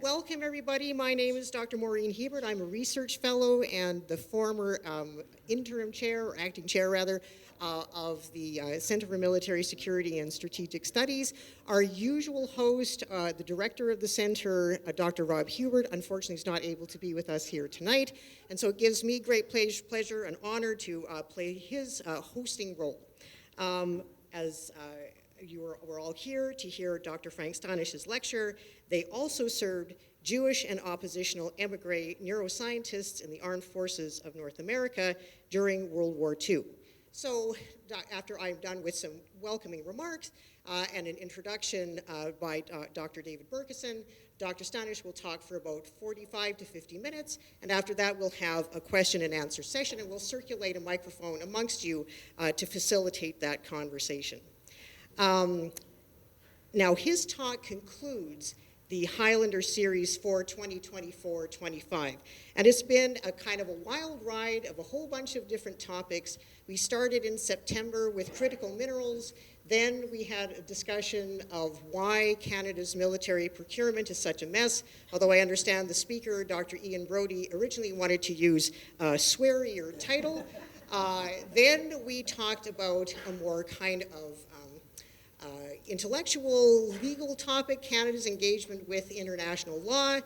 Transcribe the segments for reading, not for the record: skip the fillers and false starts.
welcome everybody. My name is Dr. Maureen Hebert. I'm a research fellow and the former interim chair, or acting chair rather, of the Center for Military Security and Strategic Studies. Our usual host, the director of the center, Dr. Rob Hubert, unfortunately is not able to be with us here tonight, and so it gives me great pleasure and honor to play his hosting role. We're all here to hear Dr. Frank Stahnisch's lecture. They also served Jewish and oppositional émigré neuroscientists in the armed forces of North America during World War II. So after I'm done with some welcoming remarks and an introduction by Dr. David Berkeson, Dr. Stahnisch will talk for about 45 to 50 minutes, and after that we'll have a question and answer session, and we'll circulate a microphone amongst you to facilitate that conversation. Now his talk concludes the Highlander series for 2024-25, and it's been a kind of a wild ride of a whole bunch of different topics. We started in September with critical minerals, then we had a discussion of why Canada's military procurement is such a mess, although I understand the speaker, Dr. Ian Brodie, originally wanted to use a swearier title. Then we talked about a more kind of intellectual, legal topic, Canada's engagement with international law.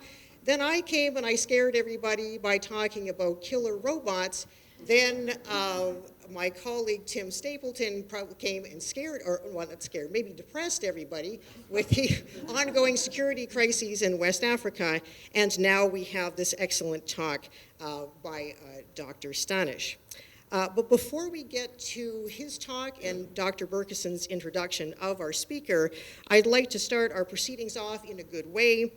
Then I came and I scared everybody by talking about killer robots. Then my colleague Tim Stapleton came and scared, or well, not scared, maybe depressed everybody with the ongoing security crises in West Africa. And now we have this excellent talk by Dr. Stahnisch. But before we get to his talk and Dr. Berkeson's introduction of our speaker, I'd like to start our proceedings off in a good way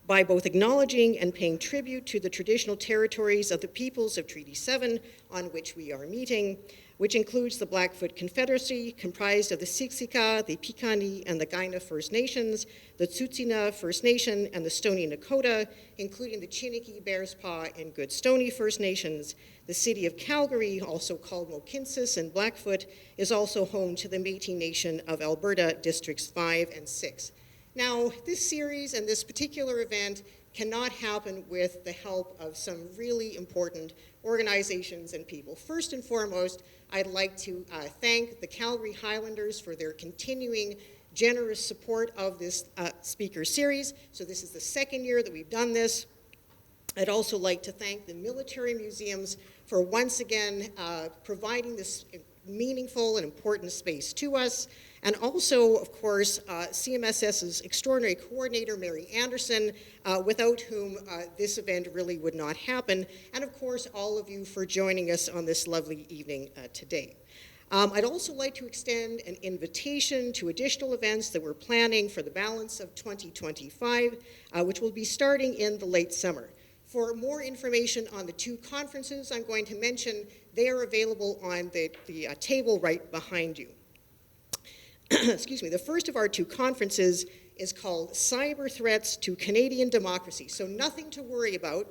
by both acknowledging and paying tribute to the traditional territories of the peoples of Treaty 7 on which we are meeting, which includes the Blackfoot Confederacy, comprised of the Siksika, the Piikani, and the Kainai First Nations, the Tsuut'ina First Nation, and the Stoney Nakoda, including the Chiniki, Bearspaw, and Goodstoney First Nations. The city of Calgary, also called Mohkinstsis and Blackfoot, is also home to the Métis Nation of Alberta, Districts 5 and 6. Now, this series and this particular event cannot happen with the help of some really important organizations and people. First and foremost, I'd like to thank the Calgary Highlanders for their continuing generous support of this speaker series. So this is the second year that we've done this. I'd also like to thank the military museums for once again providing this meaningful and important space to us. And also, of course, CMSS's extraordinary coordinator, Mary Anderson, without whom this event really would not happen. And of course, all of you for joining us on this lovely evening today. I'd also like to extend an invitation to additional events that we're planning for the balance of 2025, which will be starting in the late summer. For more information on the two conferences I'm going to mention, they are available on the table right behind you. Excuse me, the first of our two conferences is called Cyber Threats to Canadian Democracy, so nothing to worry about.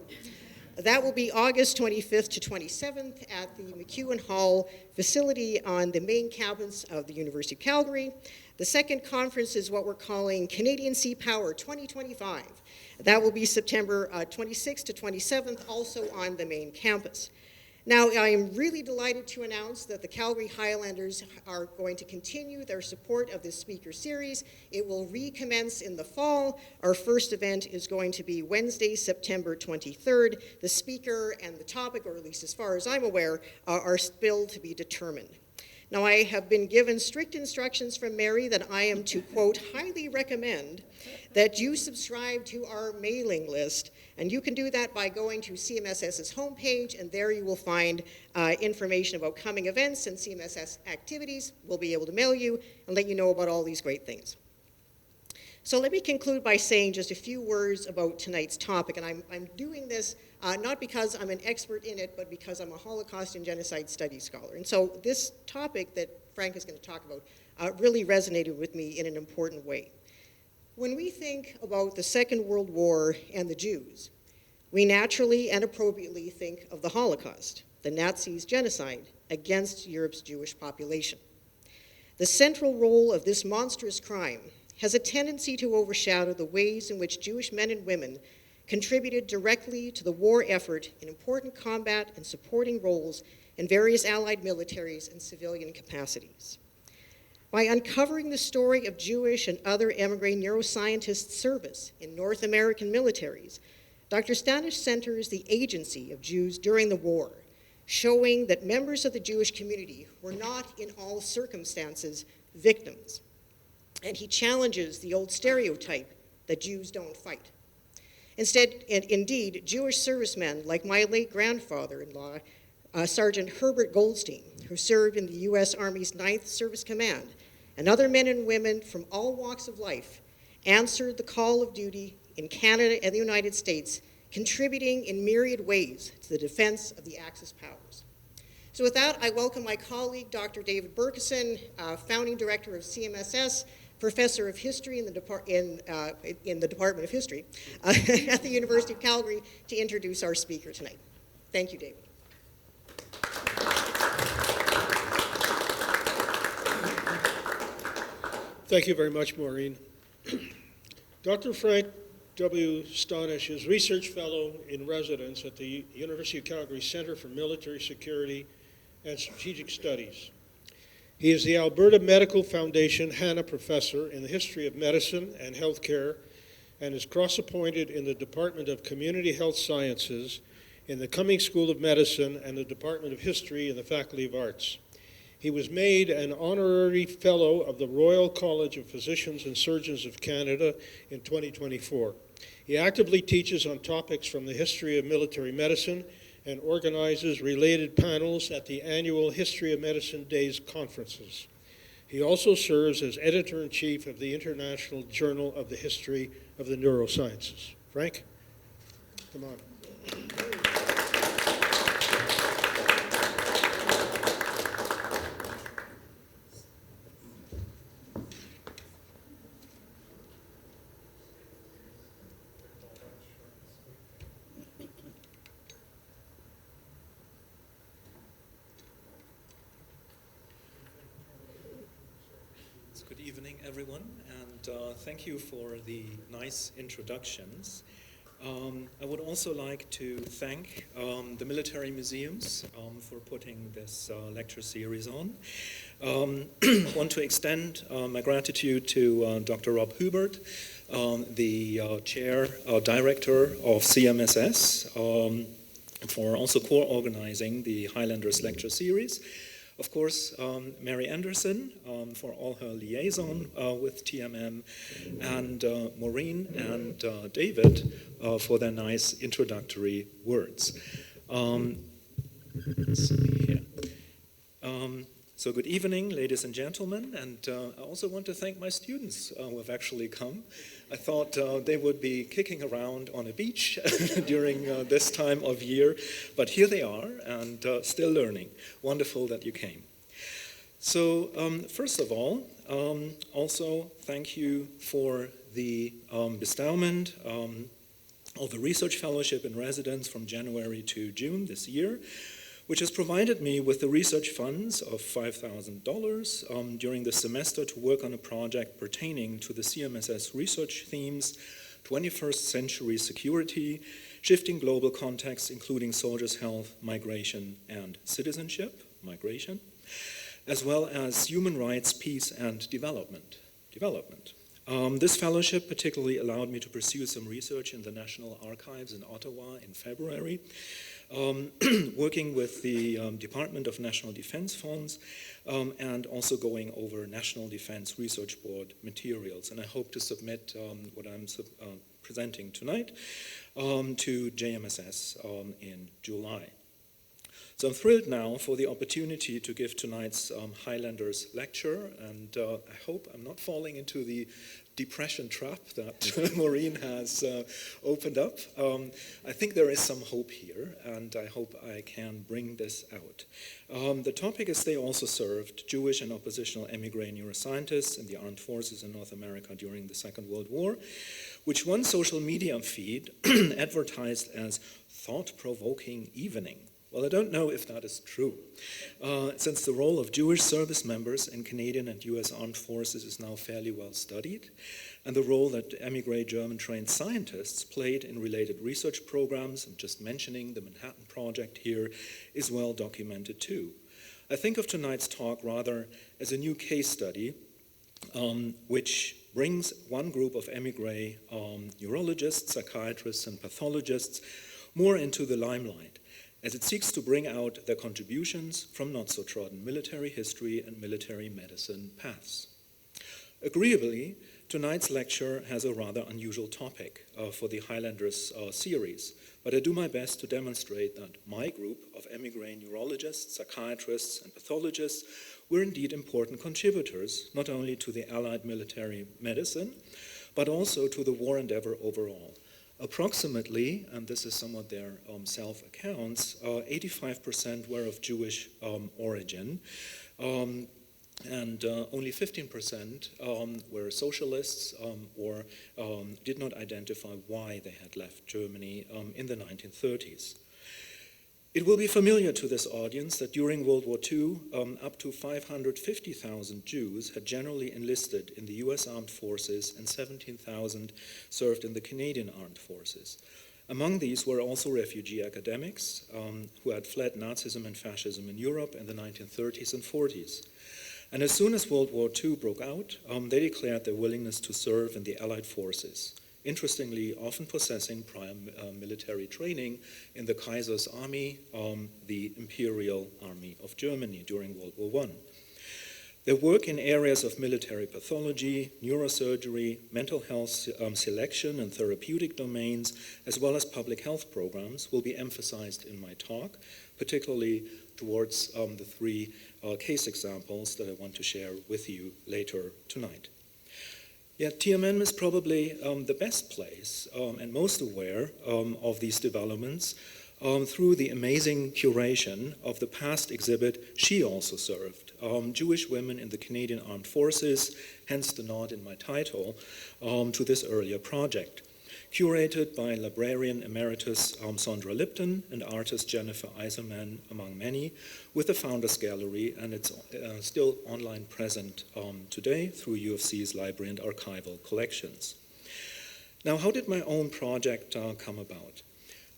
That will be August 25th to 27th at the McEwen Hall facility on the main campus of the University of Calgary. The second conference is what we're calling Canadian Sea Power 2025. That will be September 26th to 27th, also on the main campus. Now, I am really delighted to announce that the Calgary Highlanders are going to continue their support of this speaker series. It will recommence in the fall. Our first event is going to be Wednesday, September 23rd. The speaker and the topic, or at least as far as I'm aware, are still to be determined. Now, I have been given strict instructions from Mary that I am to, quote, highly recommend that you subscribe to our mailing list. And you can do that by going to CMSS's homepage, and there you will find information about coming events and CMSS activities. We'll be able to mail you and let you know about all these great things. So let me conclude by saying just a few words about tonight's topic. And I'm doing this not because I'm an expert in it, but because I'm a Holocaust and Genocide Studies scholar. And so this topic that Frank is going to talk about really resonated with me in an important way. When we think about the Second World War and the Jews, we naturally and appropriately think of the Holocaust, the Nazis' genocide against Europe's Jewish population. The central role of this monstrous crime has a tendency to overshadow the ways in which Jewish men and women contributed directly to the war effort in important combat and supporting roles in various Allied militaries and civilian capacities. By uncovering the story of Jewish and other émigré neuroscientists' service in North American militaries, Dr. Stahnisch centers the agency of Jews during the war, showing that members of the Jewish community were not in all circumstances victims. And he challenges the old stereotype that Jews don't fight. Instead, and indeed, Jewish servicemen like my late grandfather-in-law, Sergeant Herbert Goldstein, who served in the U.S. Army's 9th Service Command, and other men and women from all walks of life answered the call of duty in Canada and the United States, contributing in myriad ways to the defense of the Axis powers. So with that, I welcome my colleague, Dr. David Berkeson, founding director of CMSS, professor of history in the Department of History at the University of Calgary, to introduce our speaker tonight. Thank you, David. Thank you very much, Maureen. Dr. Frank W. Stahnisch is Research Fellow in Residence at the University of Calgary Center for Military Security and Strategic Studies. He is the Alberta Medical Foundation Hanna Professor in the History of Medicine and Healthcare and is cross-appointed in the Department of Community Health Sciences in the Cummings School of Medicine and the Department of History in the Faculty of Arts. He was made an honorary fellow of the Royal College of Physicians and Surgeons of Canada in 2024. He actively teaches on topics from the history of military medicine and organizes related panels at the annual History of Medicine Days conferences. He also serves as editor-in-chief of the International Journal of the History of the Neurosciences. Frank, come on. Good evening, everyone, and thank you for the nice introductions. I would also like to thank the military museums for putting this lecture series on. I want to extend my gratitude to Dr. Rob Hubert, the director of CMSS, for also co-organizing the Highlanders lecture series. Of course, Mary Anderson for all her liaison with TMM, and Maureen and David for their nice introductory words. Let's see here. So good evening, ladies and gentlemen, and I also want to thank my students who have actually come. I thought they would be kicking around on a beach during this time of year, but here they are and still learning. Wonderful that you came. So first of all, also thank you for the bestowment of the Research Fellowship in Residence from January to June this year, which has provided me with the research funds of $5,000 during the semester to work on a project pertaining to the CMSS research themes, 21st century security, shifting global contexts, including soldiers' health, migration, and citizenship, migration, as well as human rights, peace, and development. This fellowship particularly allowed me to pursue some research in the National Archives in Ottawa in February, working with the Department of National Defense Funds and also going over National Defense Research Board materials. And I hope to submit what I'm presenting tonight to JMSS in July. So I'm thrilled now for the opportunity to give tonight's Highlanders lecture, and I hope I'm not falling into the depression trap that Maureen has opened up. I think there is some hope here, and I hope I can bring this out. The topic is They Also Served Jewish and Oppositional Émigré Neuroscientists in the Armed Forces in North America during the Second World War, which one social media feed advertised as thought-provoking evening. Well, I don't know if that is true, since the role of Jewish service members in Canadian and US armed forces is now fairly well studied, and the role that émigré German-trained scientists played in related research programs, I'm just mentioning the Manhattan Project here, is well documented too. I think of tonight's talk rather as a new case study which brings one group of émigré neurologists, psychiatrists, and pathologists more into the limelight, as it seeks to bring out their contributions from not-so-trodden military history and military medicine paths. Agreeably, tonight's lecture has a rather unusual topic for the Highlanders series, but I do my best to demonstrate that my group of émigré neurologists, psychiatrists, and pathologists were indeed important contributors, not only to the Allied military medicine, but also to the war endeavor overall. Approximately, and this is somewhat their self-accounts, 85% were of Jewish origin, and only 15% were socialists or did not identify why they had left Germany in the 1930s. It will be familiar to this audience that during World War II, up to 550,000 Jews had generally enlisted in the US Armed Forces, and 17,000 served in the Canadian Armed Forces. Among these were also refugee academics who had fled Nazism and Fascism in Europe in the 1930s and 40s. And as soon as World War II broke out, they declared their willingness to serve in the Allied forces, interestingly often possessing prior military training in the Kaiser's army, the Imperial Army of Germany during World War I. Their work in areas of military pathology, neurosurgery, mental health selection and therapeutic domains, as well as public health programs will be emphasized in my talk, particularly towards the three case examples that I want to share with you later tonight. Yet TMN is probably the best place and most aware of these developments through the amazing curation of the past exhibit she also served, Jewish Women in the Canadian Armed Forces, hence the nod in my title, to this earlier project. Curated by librarian emeritus Sandra Lipton and artist Jennifer Eiserman, among many, with the Founders Gallery, and it's still online present today through U of C's library and archival collections. Now, how did my own project come about?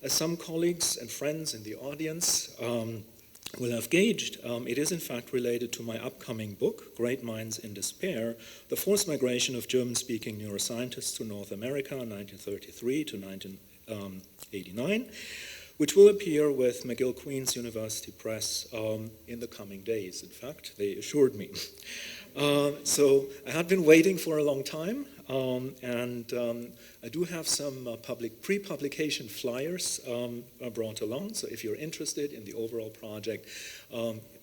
As some colleagues and friends in the audience will have gauged, it is in fact related to my upcoming book, Great Minds in Despair, The Forced Migration of German-Speaking Neuroscientists to North America, 1933 to 1989, which will appear with McGill Queen's University Press in the coming days. In fact, they assured me. So I had been waiting for a long time, and I do have some pre-publication flyers brought along, so if you're interested in the overall project,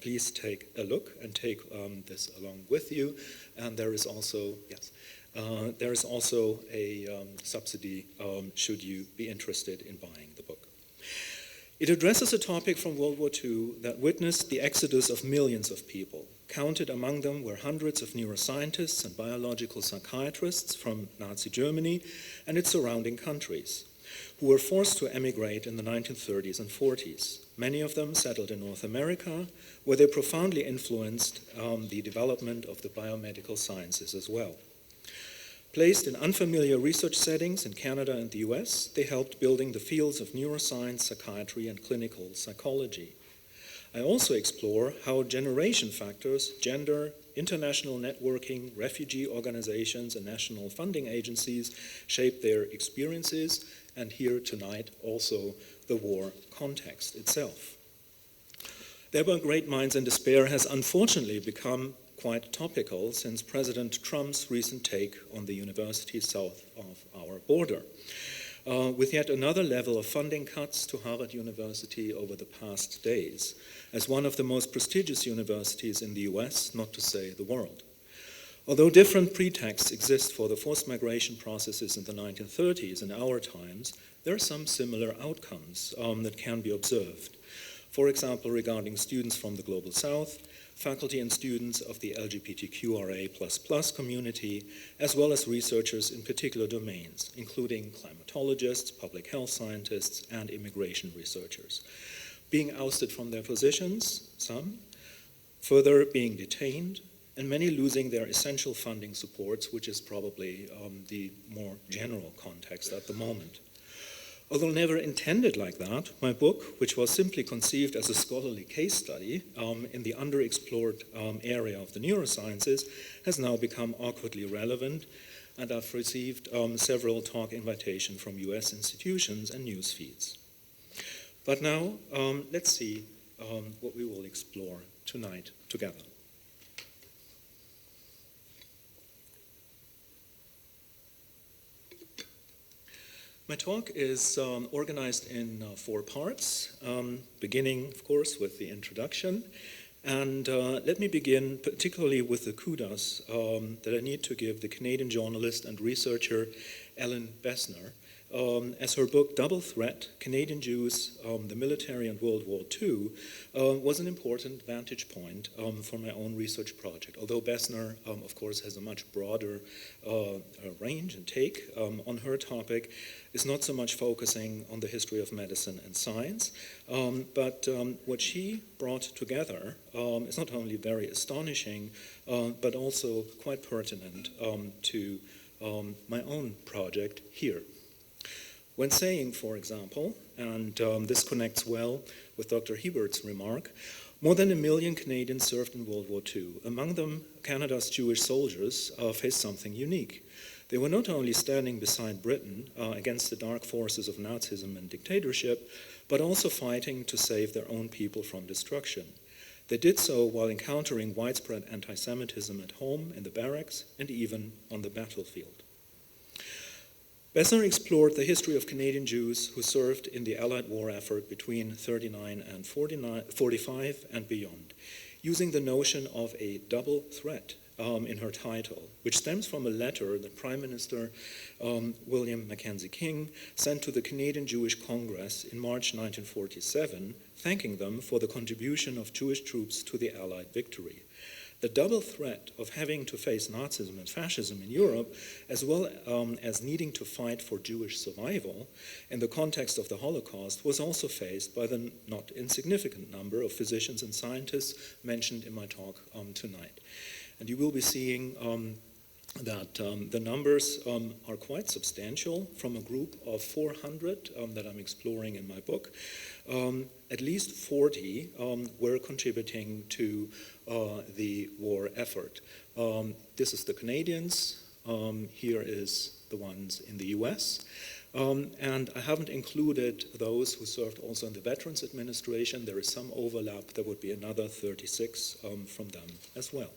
please take a look and take this along with you. And there is also, there is also a subsidy should you be interested in buying the book. It addresses a topic from World War II that witnessed the exodus of millions of people. Counted among them were hundreds of neuroscientists and biological psychiatrists from Nazi Germany and its surrounding countries, who were forced to emigrate in the 1930s and 40s. Many of them settled in North America, where they profoundly influenced the development of the biomedical sciences as well. Placed in unfamiliar research settings in Canada and the US, they helped building the fields of neuroscience, psychiatry, and clinical psychology. I also explore how generation factors, gender, international networking, refugee organizations, and national funding agencies shape their experiences, and here tonight also the war context itself. Thereby, Great Minds in Despair has unfortunately become quite topical since President Trump's recent take on the universities south of our border, with yet another level of funding cuts to Harvard University over the past days, as one of the most prestigious universities in the US, not to say the world. Although different pretexts exist for the forced migration processes in the 1930s and our times, there are some similar outcomes that can be observed. For example, regarding students from the Global South, faculty and students of the LGBTQIA++ community, as well as researchers in particular domains, including climatologists, public health scientists, and immigration researchers. being ousted from their positions, some, further being detained, and many losing their essential funding supports, which is probably the more general context at the moment. Although never intended like that, my book, which was simply conceived as a scholarly case study in the underexplored area of the neurosciences, has now become awkwardly relevant, and I've received several talk invitations from US institutions and news feeds. But now, let's see what we will explore tonight together. My talk is organized in 4 parts, beginning, of course, with the introduction. And let me begin particularly with the kudos that I need to give the Canadian journalist and researcher Ellen Bessner, as her book Double Threat, Canadian Jews, the Military and World War II, was an important vantage point for my own research project. Although Bessner, of course, has a much broader range and take on her topic, is not so much focusing on the history of medicine and science, but what she brought together is not only very astonishing, but also quite pertinent to my own project here. When saying, for example, and this connects well with Dr. Hebert's remark, more than 1 million Canadians served in World War II. Among them, Canada's Jewish soldiers faced something unique. They were not only standing beside Britain against the dark forces of Nazism and dictatorship, but also fighting to save their own people from destruction. They did so while encountering widespread anti-Semitism at home, in the barracks, and even on the battlefield. Bessner explored the history of Canadian Jews who served in the Allied war effort between 1939 and 1945 and beyond, using the notion of a double threat in her title, which stems from a letter that Prime Minister William Mackenzie King sent to the Canadian Jewish Congress in March 1947, thanking them for the contribution of Jewish troops to the Allied victory. The double threat of having to face Nazism and fascism in Europe, as well as needing to fight for Jewish survival in the context of the Holocaust, was also faced by the not insignificant number of physicians and scientists mentioned in my talk tonight. And you will be seeing that the numbers are quite substantial. From a group of 400 that I'm exploring in my book, at least 40 were contributing to the war effort. This is the Canadians, here is the ones in the US, and I haven't included those who served also in the Veterans Administration. There is some overlap. There would be another 36 from them as well.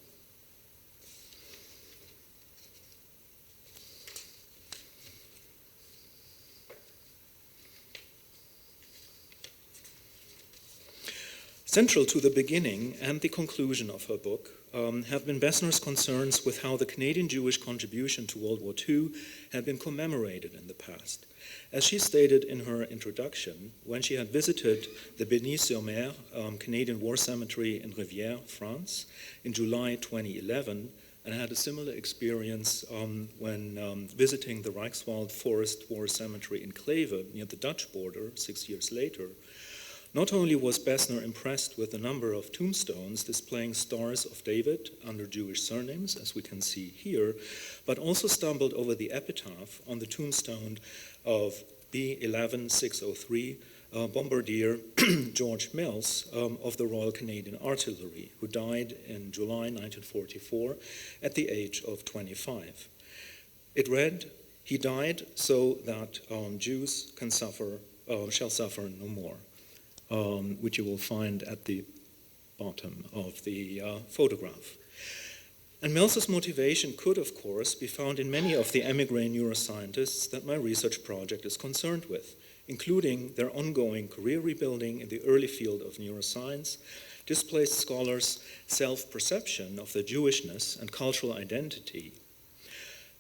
Central to the beginning and the conclusion of her book have been Bessner's concerns with how the Canadian Jewish contribution to World War II had been commemorated in the past. As she stated in her introduction, when she had visited the Bény-sur-Mer Canadian War Cemetery in Rivière, France, in July 2011, and had a similar experience when visiting the Reichswehr Forest War Cemetery in Kleve near the Dutch border 6 years later, not only was Bessner impressed with the number of tombstones displaying stars of David under Jewish surnames, as we can see here, but also stumbled over the epitaph on the tombstone of B11603 bombardier George Mills of the Royal Canadian Artillery, who died in July 1944 at the age of 25. It read, "He died so that Jews shall suffer no more." Which you will find at the bottom of the photograph. And Mills's motivation could, of course, be found in many of the émigré neuroscientists that my research project is concerned with, including their ongoing career rebuilding in the early field of neuroscience, displaced scholars' self-perception of their Jewishness and cultural identity.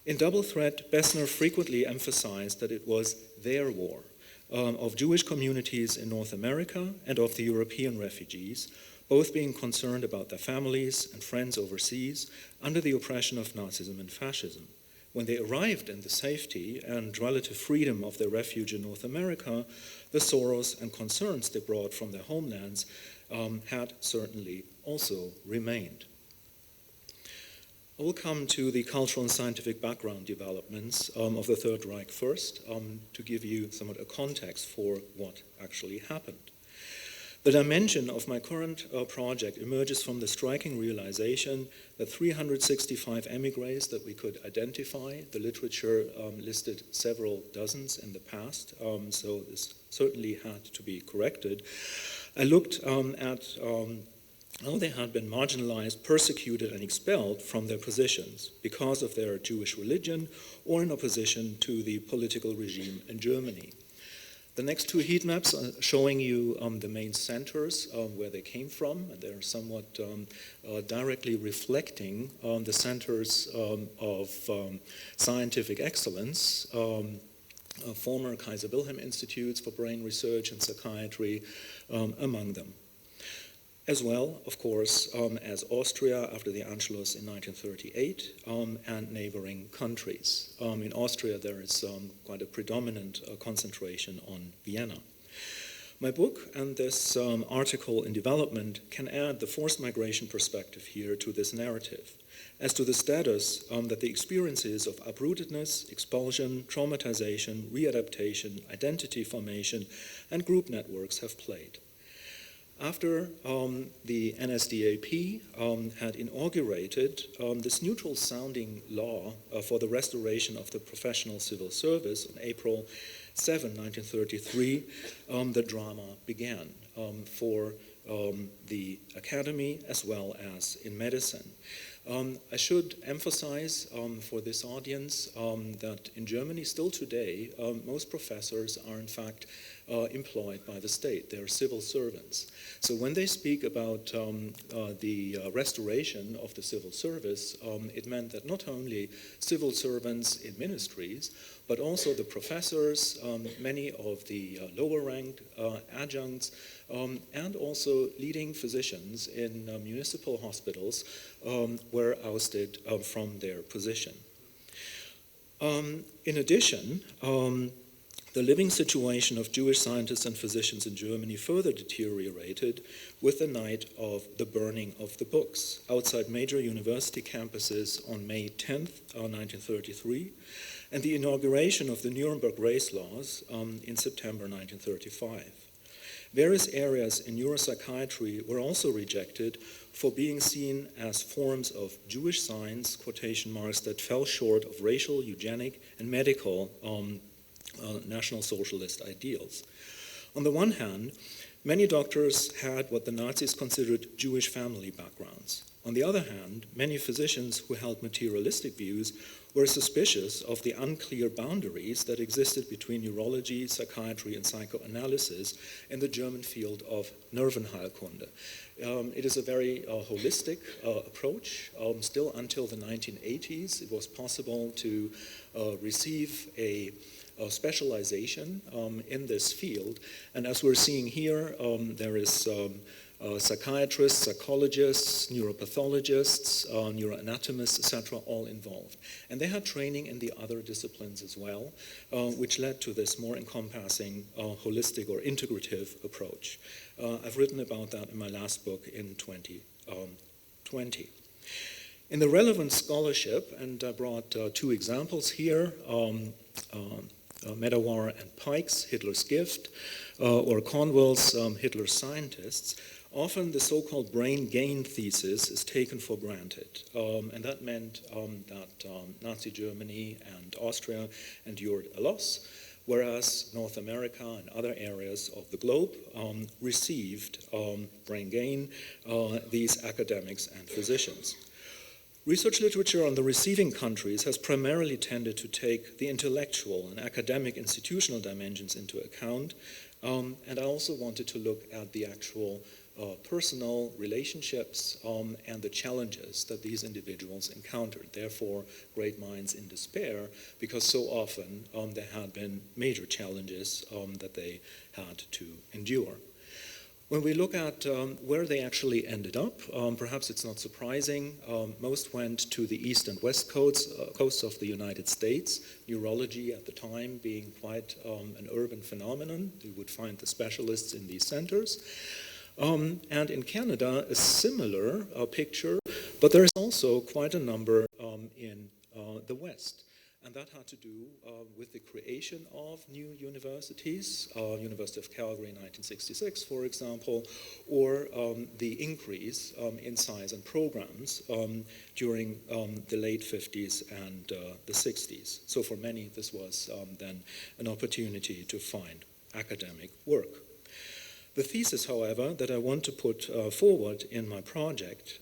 In Double Threat, Bessner frequently emphasized that it was their war, of Jewish communities in North America and of the European refugees, both being concerned about their families and friends overseas under the oppression of Nazism and fascism. When they arrived in the safety and relative freedom of their refuge in North America, the sorrows and concerns they brought from their homelands had certainly also remained. I will come to the cultural and scientific background developments of the Third Reich first, to give you somewhat a context for what actually happened. The dimension of my current project emerges from the striking realization that 365 emigres that we could identify, the literature listed several dozens in the past, so this certainly had to be corrected. I looked at how they had been marginalized, persecuted, and expelled from their positions because of their Jewish religion or in opposition to the political regime in Germany. The next two heat maps are showing you the main centers where they came from, and they're somewhat directly reflecting the centers of scientific excellence, former Kaiser Wilhelm Institutes for Brain Research and Psychiatry among them. As well, of course, as Austria after the Anschluss in 1938 and neighboring countries. In Austria, there is quite a predominant concentration on Vienna. My book and this article in development can add the forced migration perspective here to this narrative as to the status that the experiences of uprootedness, expulsion, traumatization, readaptation, identity formation, and group networks have played. After the NSDAP had inaugurated this neutral-sounding law for the restoration of the professional civil service on April 7, 1933, the drama began for the academy as well as in medicine. I should emphasize for this audience that in Germany still today, most professors are in fact employed by the state. They're civil servants. So when they speak about the restoration of the civil service, it meant that not only civil servants in ministries, but also the professors, many of the lower-ranked adjuncts, and also leading physicians in municipal hospitals were ousted from their position. In addition, the living situation of Jewish scientists and physicians in Germany further deteriorated with the night of the burning of the books outside major university campuses on May 10th, 1933, and the inauguration of the Nuremberg race laws in September 1935. Various areas in neuropsychiatry were also rejected for being seen as forms of Jewish science, quotation marks, that fell short of racial, eugenic, and medical National Socialist ideals. On the one hand, many doctors had what the Nazis considered Jewish family backgrounds. On the other hand, many physicians who held materialistic views were suspicious of the unclear boundaries that existed between neurology, psychiatry, and psychoanalysis in the German field of Nervenheilkunde. It is a very holistic approach. Still until the 1980s, it was possible to receive a specialization in this field. And as we're seeing here, there is psychiatrists, psychologists, neuropathologists, neuroanatomists, etc., all involved. And they had training in the other disciplines as well, which led to this more encompassing holistic or integrative approach. I've written about that in my last book in 2020. In the relevant scholarship, and I brought two examples here, Medawar and Pike's Hitler's Gift, or Cornwell's Hitler's Scientists, often the so-called brain gain thesis is taken for granted. And that meant that Nazi Germany and Austria endured a loss, whereas North America and other areas of the globe received brain gain, these academics and physicians. Research literature on the receiving countries has primarily tended to take the intellectual and academic institutional dimensions into account, and I also wanted to look at the actual personal relationships and the challenges that these individuals encountered. Therefore, great minds in despair, because so often there had been major challenges that they had to endure. When we look at where they actually ended up, perhaps it's not surprising, most went to the east and west coasts of the United States, neurology at the time being quite an urban phenomenon. You would find the specialists in these centers. And in Canada, a similar picture, but there is also quite a number in the West. And that had to do with the creation of new universities, University of Calgary in 1966, for example, or the increase in size and programs during the late 50s and the 60s. So for many, this was then an opportunity to find academic work. The thesis, however, that I want to put forward in my project,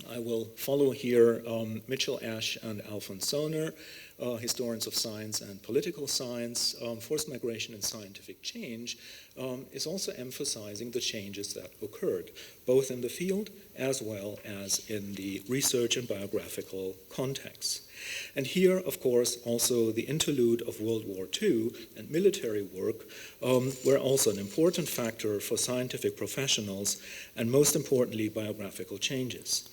I will follow here Mitchell Ash and Alphonse Soner, historians of science and political science. Forced migration and scientific change is also emphasizing the changes that occurred, both in the field as well as in the research and biographical context. And here, of course, also the interlude of World War II and military work were also an important factor for scientific professionals and, most importantly, biographical changes.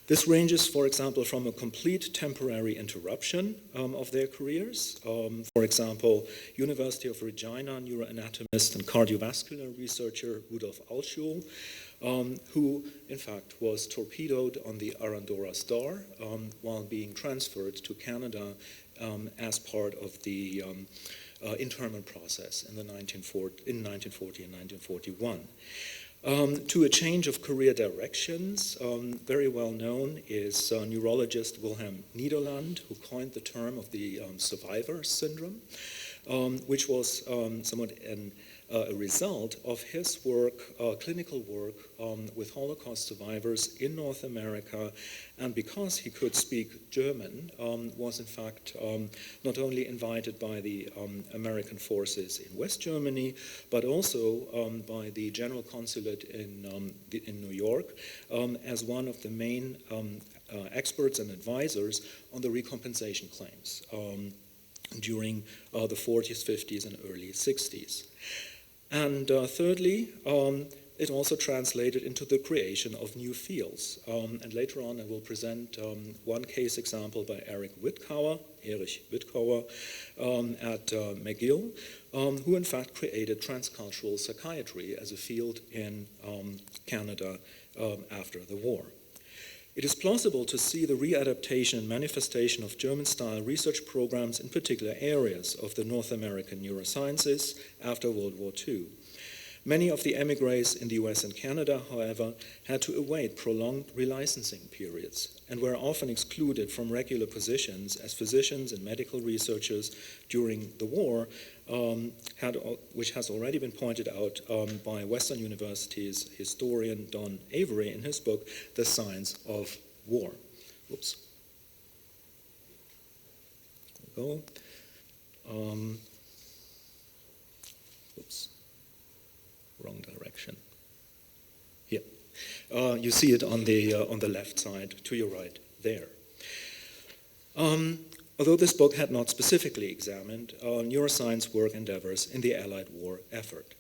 This ranges, for example, from a complete temporary interruption of their careers. For example, University of Regina neuroanatomist and cardiovascular researcher Rudolf Altschul, who in fact was torpedoed on the Arandora Star while being transferred to Canada as part of the internment process in 1940 and 1941. To a change of career directions, very well known is neurologist Wilhelm Niederland, who coined the term of the survivor syndrome, which was somewhat a result of his work, clinical work with Holocaust survivors in North America, and because he could speak German, was in fact not only invited by the American forces in West Germany, but also by the General Consulate in New York as one of the main experts and advisors on the recompensation claims during the 40s, 50s, and early 60s. And thirdly, it also translated into the creation of new fields. And later on I will present one case example by Erich Wittkower at McGill, who in fact created transcultural psychiatry as a field in Canada after the war. It is plausible to see the readaptation and manifestation of German-style research programs in particular areas of the North American neurosciences after World War II. Many of the émigrés in the US and Canada, however, had to await prolonged relicensing periods and were often excluded from regular positions as physicians and medical researchers during the war, which has already been pointed out by Western University's historian Don Avery in his book, The Science of War. Oops. There we go. Oops. Wrong direction. Here. You see it on the left side, to your right, there. Although this book had not specifically examined neuroscience work endeavors in the Allied war effort.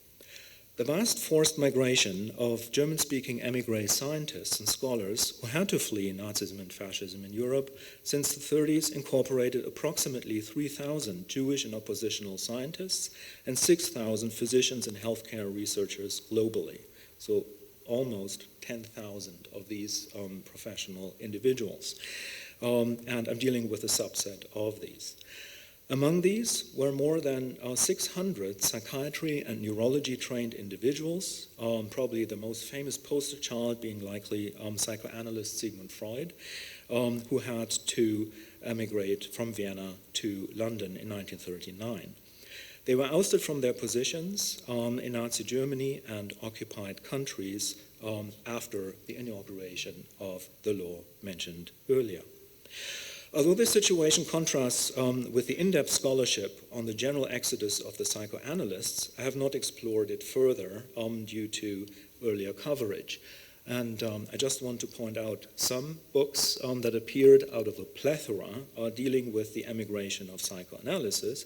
The vast forced migration of German-speaking émigré scientists and scholars who had to flee Nazism and Fascism in Europe since the 30s incorporated approximately 3,000 Jewish and oppositional scientists and 6,000 physicians and healthcare researchers globally. So almost 10,000 of these professional individuals. And I'm dealing with a subset of these. Among these were more than 600 psychiatry and neurology trained individuals, probably the most famous poster child being likely psychoanalyst Sigmund Freud, who had to emigrate from Vienna to London in 1939. They were ousted from their positions in Nazi Germany and occupied countries after the inauguration of the law mentioned earlier. Although this situation contrasts with the in-depth scholarship on the general exodus of the psychoanalysts, I have not explored it further due to earlier coverage. And I just want to point out some books that appeared out of a plethora dealing with the emigration of psychoanalysis.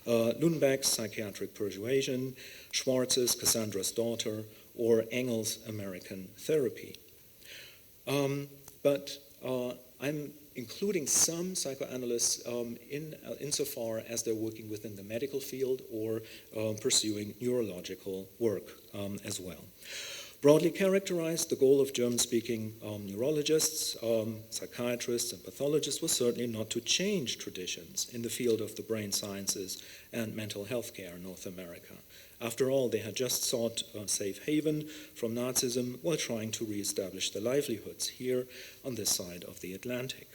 Lundbeck's Psychiatric Persuasion, Schwartz's Cassandra's Daughter, or Engel's American therapy. But I'm including some psychoanalysts insofar as they're working within the medical field or pursuing neurological work as well. Broadly characterized, the goal of German-speaking neurologists, psychiatrists, and pathologists was certainly not to change traditions in the field of the brain sciences and mental health care in North America. After all, they had just sought a safe haven from Nazism while trying to reestablish their livelihoods here on this side of the Atlantic.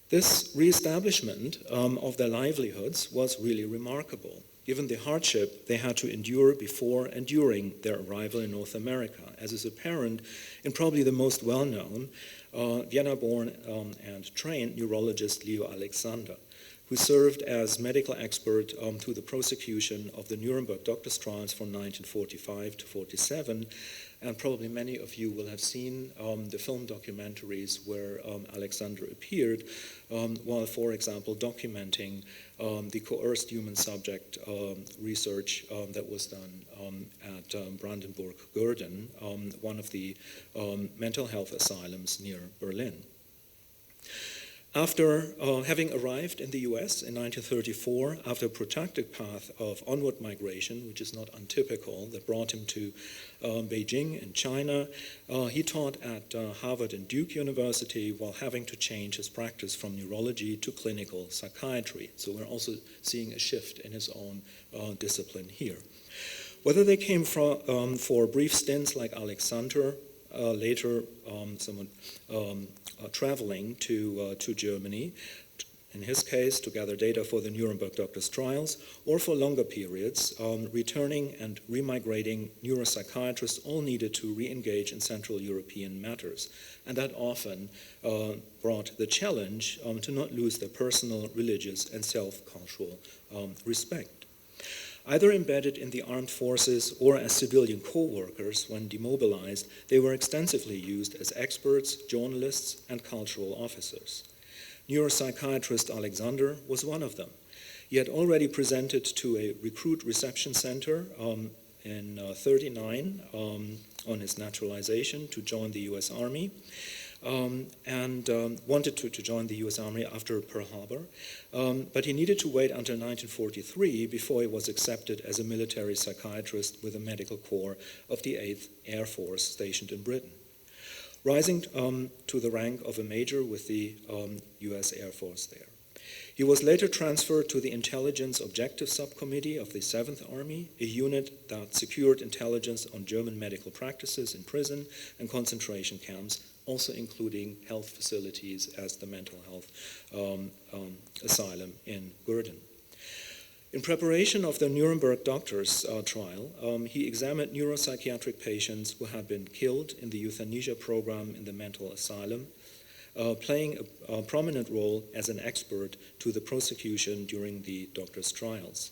This reestablishment of their livelihoods was really remarkable, given the hardship they had to endure before and during their arrival in North America, as is apparent in probably the most well-known Vienna-born and trained neurologist Leo Alexander, who served as medical expert through the prosecution of the Nuremberg doctors' trials from 1945 to 47. And probably many of you will have seen the film documentaries where Alexander appeared while, for example, documenting the coerced human subject research that was done at Brandenburg-Gurden, one of the mental health asylums near Berlin. After having arrived in the US in 1934, after a protracted path of onward migration, which is not untypical, that brought him to Beijing in China, he taught at Harvard and Duke University while having to change his practice from neurology to clinical psychiatry. So we're also seeing a shift in his own discipline here. Whether they came for brief stints like Alexander, later someone traveling to Germany, in his case to gather data for the Nuremberg doctors' trials, or for longer periods, returning and remigrating neuropsychiatrists all needed to re-engage in Central European matters. And that often brought the challenge to not lose their personal, religious, and self-cultural respect. Either embedded in the armed forces or as civilian co-workers when demobilized, they were extensively used as experts, journalists, and cultural officers. Neuropsychiatrist Alexander was one of them. He had already presented to a recruit reception center in 1939 on his naturalization to join the US Army. And wanted to join the US Army after Pearl Harbor, but he needed to wait until 1943 before he was accepted as a military psychiatrist with the medical corps of the 8th Air Force stationed in Britain, rising to the rank of a major with the US Air Force there. He was later transferred to the Intelligence Objective Subcommittee of the 7th Army, a unit that secured intelligence on German medical practices in prison and concentration camps, also including health facilities as the mental health asylum in Gurden. In preparation of the Nuremberg doctors' trial, he examined neuropsychiatric patients who had been killed in the euthanasia program in the mental asylum, playing a prominent role as an expert to the prosecution during the doctors' trials.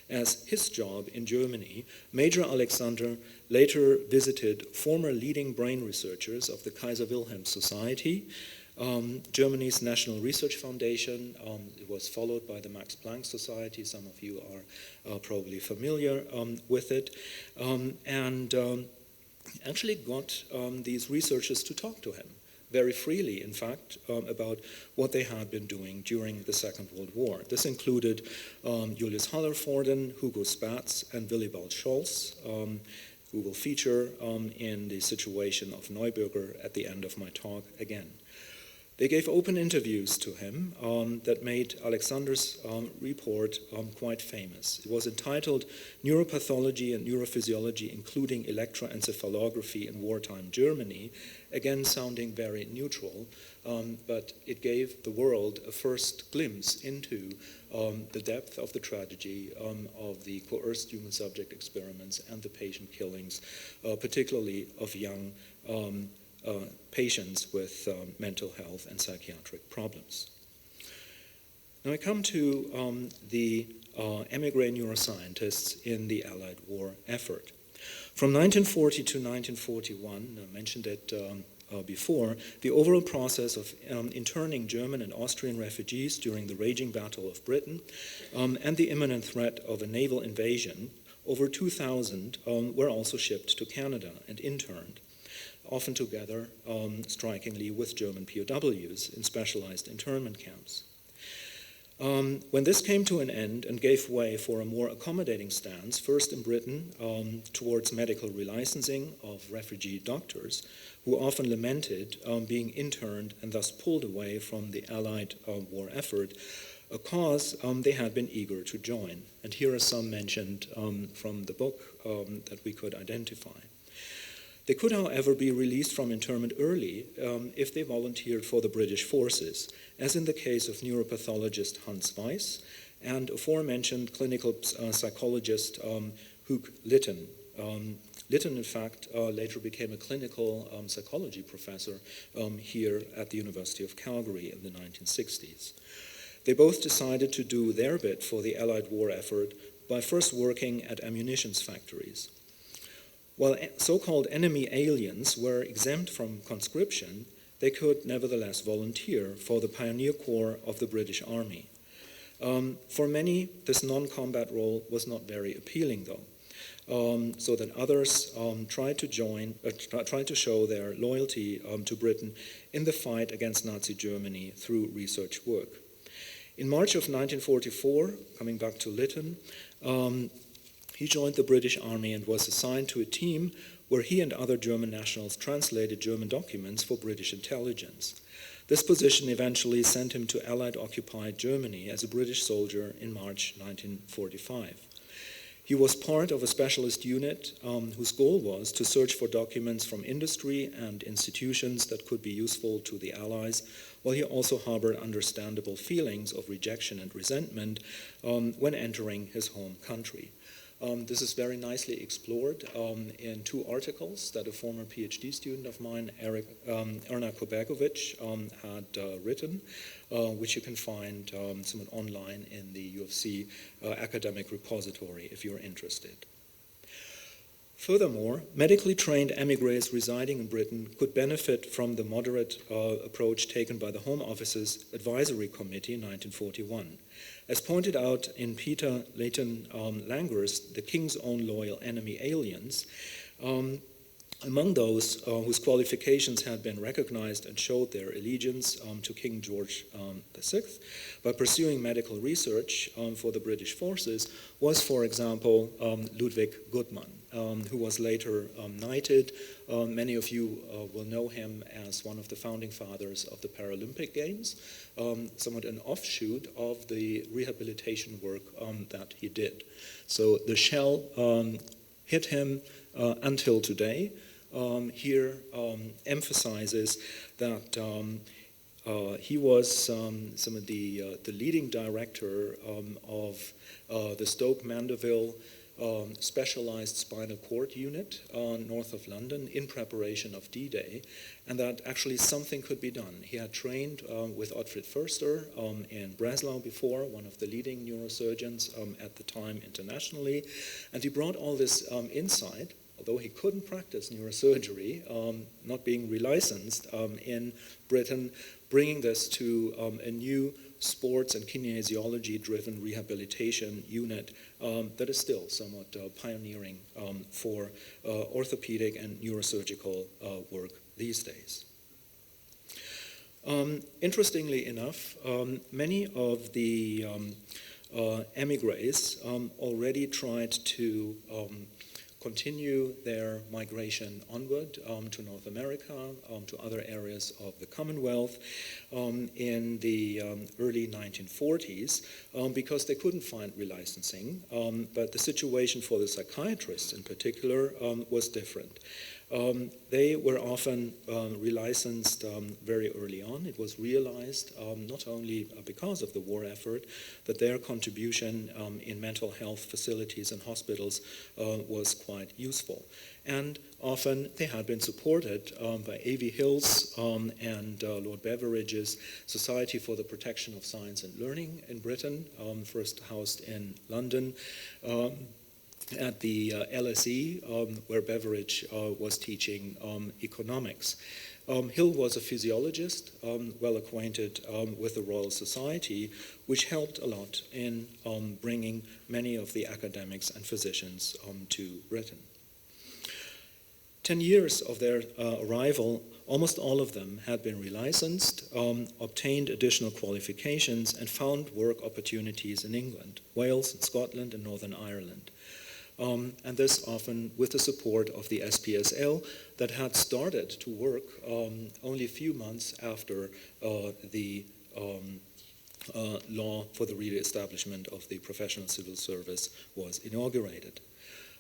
As his job in Germany, Major Alexander later visited former leading brain researchers of the Kaiser Wilhelm Society, Germany's National Research Foundation. It was followed by the Max Planck Society. Some of you are probably familiar with it. And actually got these researchers to talk to him very freely, in fact, about what they had been doing during the Second World War. This included Julius Hallervorden, Hugo Spatz, and Willibald Scholz, who will feature in the situation of Neuberger at the end of my talk again. They gave open interviews to him that made Alexander's report quite famous. It was entitled Neuropathology and Neurophysiology, including Electroencephalography in Wartime Germany, again sounding very neutral, but it gave the world a first glimpse into the depth of the tragedy of the coerced human subject experiments and the patient killings, particularly of young patients with mental health and psychiatric problems. Now I come to the émigré neuroscientists in the Allied war effort. From 1940 to 1941, I mentioned it before, the overall process of interning German and Austrian refugees during the raging Battle of Britain and the imminent threat of a naval invasion over 2,000 were also shipped to Canada and interned, often together, strikingly, with German POWs in specialized internment camps. When this came to an end and gave way for a more accommodating stance, first in Britain towards medical relicensing of refugee doctors, who often lamented being interned and thus pulled away from the Allied war effort, a cause they had been eager to join. And here are some mentioned from the book that we could identify. They could, however, be released from internment early if they volunteered for the British forces, as in the case of neuropathologist Hans Weiss and aforementioned clinical psychologist Hugh Lytton. Lytton, in fact, later became a clinical psychology professor here at the University of Calgary in the 1960s. They both decided to do their bit for the Allied war effort by first working at ammunition factories. While so-called enemy aliens were exempt from conscription, they could nevertheless volunteer for the pioneer corps of the British Army. For many, this non-combat role was not very appealing, though, so that others tried to show their loyalty to Britain in the fight against Nazi Germany through research work. In March of 1944, coming back to Lytton, he joined the British Army and was assigned to a team where he and other German nationals translated German documents for British intelligence. This position eventually sent him to Allied-occupied Germany as a British soldier in March 1945. He was part of a specialist unit whose goal was to search for documents from industry and institutions that could be useful to the Allies, while he also harbored understandable feelings of rejection and resentment when entering his home country. This is very nicely explored in two articles that a former PhD student of mine, Erna Kobergovic, had written, which you can find somewhat online in the UFC academic repository if you're interested. Furthermore, medically trained émigrés residing in Britain could benefit from the moderate approach taken by the Home Office's Advisory Committee in 1941. As pointed out in Peter Leighton Langer's The King's Own Loyal Enemy Aliens, among those whose qualifications had been recognized and showed their allegiance to King George VI by pursuing medical research for the British forces was, for example, Ludwig Guttmann, who was later knighted. Many of you will know him as one of the founding fathers of the Paralympic Games, somewhat an offshoot of the rehabilitation work that he did. So the shell hit him until today. Here emphasizes that he was some of the leading director of the Stoke Mandeville specialized spinal cord unit north of London in preparation of D-Day, and that actually something could be done. He had trained with Ottfried Förster in Breslau before, one of the leading neurosurgeons at the time internationally, and he brought all this insight, although he couldn't practice neurosurgery, not being relicensed in Britain, bringing this to a new sports and kinesiology-driven rehabilitation unit that is still somewhat pioneering for orthopedic and neurosurgical work these days. Interestingly enough, many of the émigrés already tried to continue their migration onward to North America, to other areas of the Commonwealth in the early 1940s because they couldn't find relicensing, but the situation for the psychiatrists in particular was different. They were often relicensed very early on. It was realized not only because of the war effort that their contribution in mental health facilities and hospitals was quite useful. And often they had been supported by A.V. Hill's and Lord Beveridge's Society for the Protection of Science and Learning in Britain, first housed in London, at the LSE, where Beveridge was teaching economics. Hill was a physiologist, well acquainted with the Royal Society, which helped a lot in bringing many of the academics and physicians to Britain. 10 years of their arrival, almost all of them had been relicensed, obtained additional qualifications, and found work opportunities in England, Wales, and Scotland, and Northern Ireland. And this often with the support of the SPSL that had started to work only a few months after the law for the re-establishment of the professional civil service was inaugurated.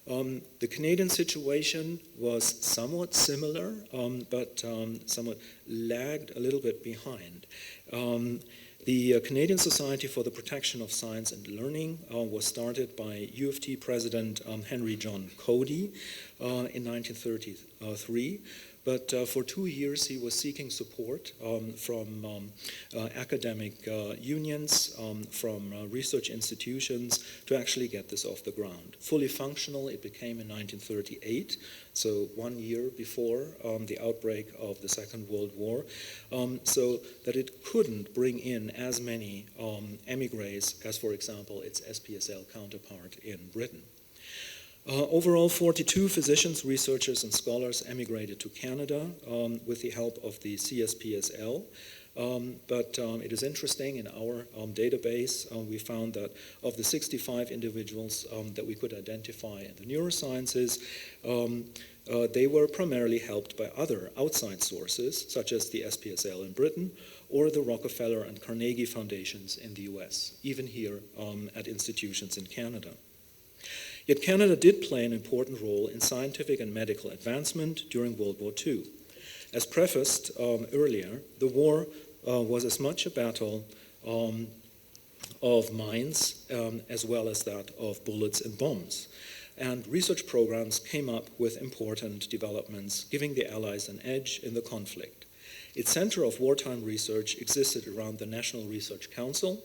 The Canadian situation was somewhat similar, but somewhat lagged a little bit behind. The Canadian Society for the Protection of Science and Learning was started by U of T President Henry John Cody in 1933. But for 2 years, he was seeking support from academic unions, from research institutions to actually get this off the ground. Fully functional, it became in 1938, so 1 year before the outbreak of the Second World War, so that it couldn't bring in as many émigrés as, for example, its SPSL counterpart in Britain. Overall, 42 physicians, researchers, and scholars emigrated to Canada with the help of the CSPSL. But it is interesting, in our database, we found that of the 65 individuals that we could identify in the neurosciences, they were primarily helped by other outside sources, such as the SPSL in Britain or the Rockefeller and Carnegie Foundations in the US, even here at institutions in Canada. Yet Canada did play an important role in scientific and medical advancement during World War II. As prefaced earlier, the war was as much a battle of minds as well as that of bullets and bombs. And research programs came up with important developments, giving the Allies an edge in the conflict. Its center of wartime research existed around the National Research Council,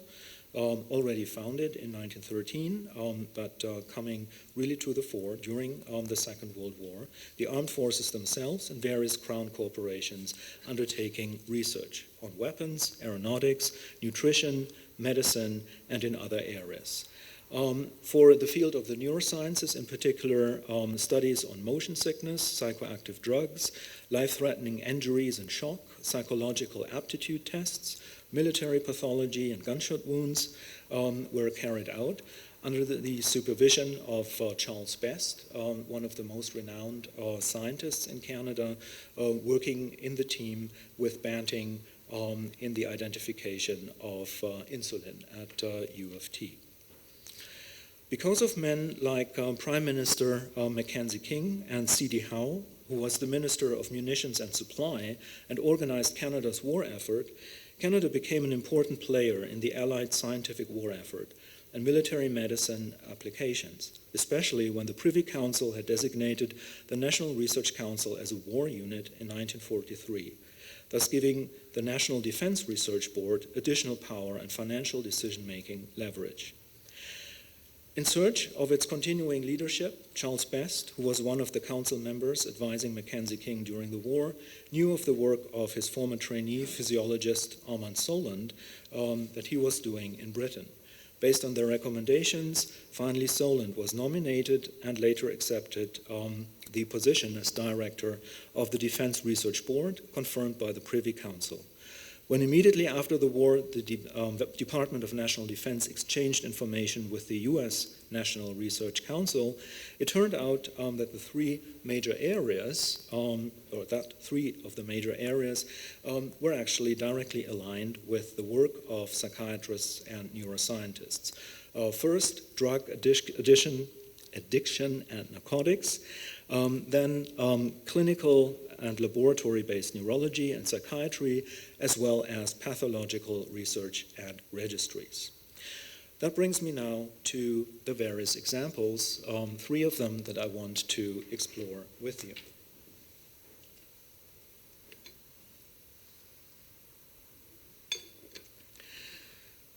already founded in 1913, but coming really to the fore during the Second World War, the armed forces themselves and various crown corporations undertaking research on weapons, aeronautics, nutrition, medicine, and in other areas. For the field of the neurosciences, in particular, studies on motion sickness, psychoactive drugs, life-threatening injuries and shock, psychological aptitude tests, military pathology, and gunshot wounds were carried out under the supervision of Charles Best, one of the most renowned scientists in Canada, working in the team with Banting in the identification of insulin at U of T. Because of men like Prime Minister Mackenzie King and C.D. Howe, who was the Minister of Munitions and Supply and organized Canada's war effort, Canada became an important player in the Allied scientific war effort and military medicine applications, especially when the Privy Council had designated the National Research Council as a war unit in 1943, thus giving the National Defense Research Board additional power and financial decision-making leverage. In search of its continuing leadership, Charles Best, who was one of the council members advising Mackenzie King during the war, knew of the work of his former trainee physiologist Armand Solond that he was doing in Britain. Based on their recommendations, finally Solond was nominated and later accepted the position as director of the Defense Research Board, confirmed by the Privy Council. When immediately after the war, the Department of National Defense exchanged information with the U.S. National Research Council, it turned out that the three major areas, three of the major areas were actually directly aligned with the work of psychiatrists and neuroscientists. First, drug addiction and narcotics, then clinical and laboratory-based neurology and psychiatry, as well as pathological research and registries. That brings me now to the various examples, three of them that I want to explore with you.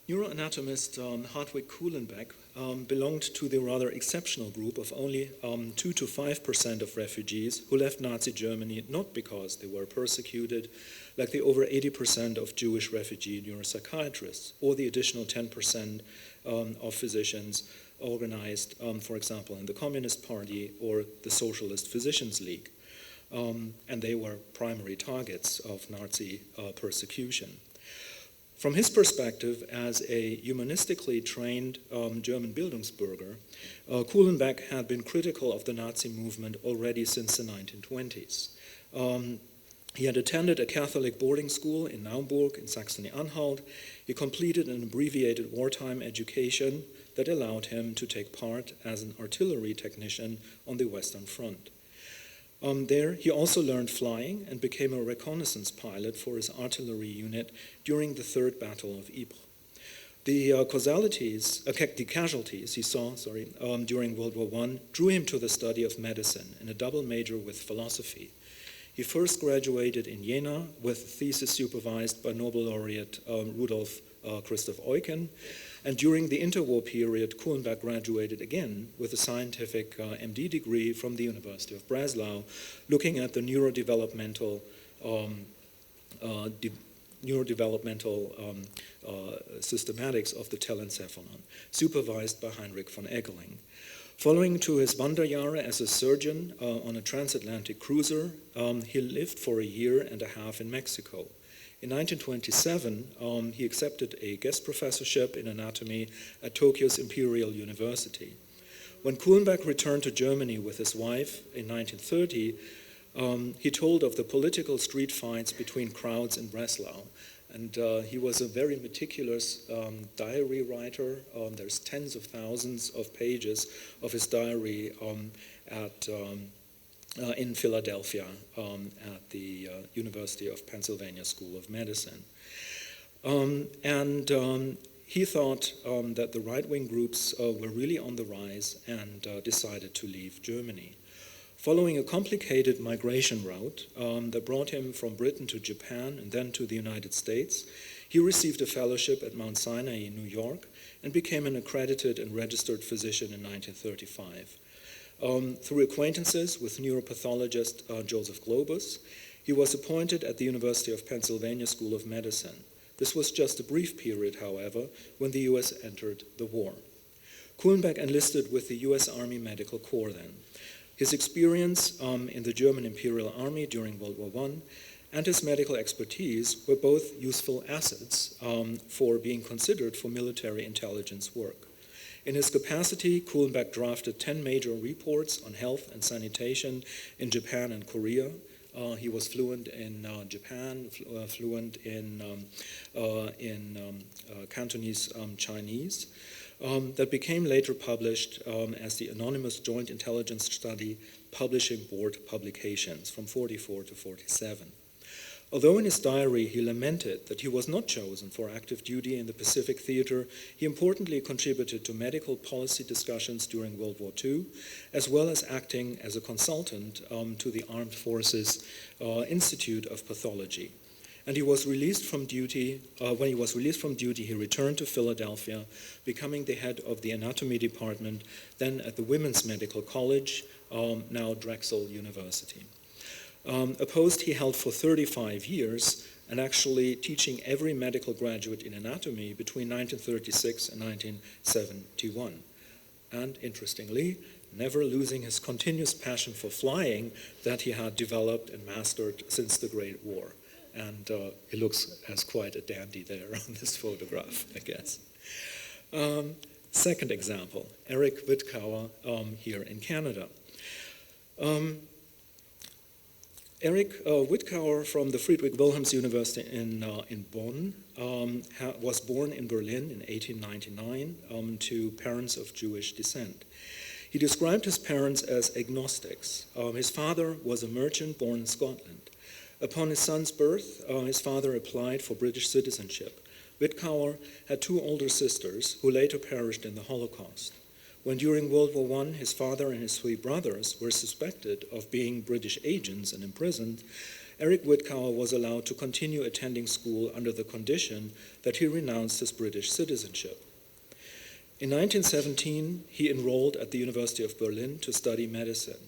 Neuroanatomist Hartwig Kuhlenbeck belonged to the rather exceptional group of only 2 to 5% of refugees who left Nazi Germany not because they were persecuted, like the over 80% of Jewish refugee neuropsychiatrists, or the additional 10% of physicians organized, for example, in the Communist Party or the Socialist Physicians League. And they were primary targets of Nazi persecution. From his perspective as a humanistically trained German Bildungsbürger, Kuhlenbeck had been critical of the Nazi movement already since the 1920s. He had attended a Catholic boarding school in Naumburg in Saxony-Anhalt. He completed an abbreviated wartime education that allowed him to take part as an artillery technician on the Western Front. There, he also learned flying and became a reconnaissance pilot for his artillery unit during the Third Battle of Ypres. The casualties he saw during World War I drew him to the study of medicine in a double major with philosophy. He first graduated in Jena with a thesis supervised by Nobel laureate Rudolf Christoph Eucken, and during the interwar period, Kuhlenbeck graduated again with a scientific MD degree from the University of Breslau, looking at the neurodevelopmental systematics of the telencephalon, supervised by Heinrich von Eggeling. Following to his Wanderjahre as a surgeon on a transatlantic cruiser, he lived for a year and a half in Mexico. In 1927, he accepted a guest professorship in anatomy at Tokyo's Imperial University. When Kuhlenbeck returned to Germany with his wife in 1930, he told of the political street fights between crowds in Breslau. And he was a very meticulous diary writer. There's tens of thousands of pages of his diary in Philadelphia at the University of Pennsylvania School of Medicine. He thought that the right-wing groups were really on the rise and decided to leave Germany. Following a complicated migration route that brought him from Britain to Japan and then to the United States, he received a fellowship at Mount Sinai in New York and became an accredited and registered physician in 1935. Through acquaintances with neuropathologist Joseph Globus, he was appointed at the University of Pennsylvania School of Medicine. This was just a brief period, however, when the US entered the war. Kuhlenbeck enlisted with the US Army Medical Corps then. His experience in the German Imperial Army during World War I and his medical expertise were both useful assets for being considered for military intelligence work. In his capacity, Kuhlenbeck drafted 10 major reports on health and sanitation in Japan and Korea. He was fluent in Japan, fluent in Cantonese Chinese, that became later published as the Anonymous Joint Intelligence Study Publishing Board publications from 44 to 47. Although in his diary he lamented that he was not chosen for active duty in the Pacific Theater, he importantly contributed to medical policy discussions during World War II, as well as acting as a consultant to the Armed Forces Institute of Pathology. And he was released from duty. When he was released from duty, he returned to Philadelphia, becoming the head of the anatomy department, then at the Women's Medical College, now Drexel University. A post he held for 35 years, and actually teaching every medical graduate in anatomy between 1936 and 1971. And interestingly, never losing his continuous passion for flying that he had developed and mastered since the Great War. And he looks as quite a dandy there on this photograph, I guess. Second example, Eric Wittkower here in Canada. Eric Wittkower from the Friedrich Wilhelms University in Bonn was born in Berlin in 1899 to parents of Jewish descent. He described his parents as agnostics. His father was a merchant born in Scotland. Upon his son's birth, his father applied for British citizenship. Wittkower had two older sisters who later perished in the Holocaust. When during World War I, his father and his three brothers were suspected of being British agents and imprisoned, Eric Witkauer was allowed to continue attending school under the condition that he renounced his British citizenship. In 1917, he enrolled at the University of Berlin to study medicine.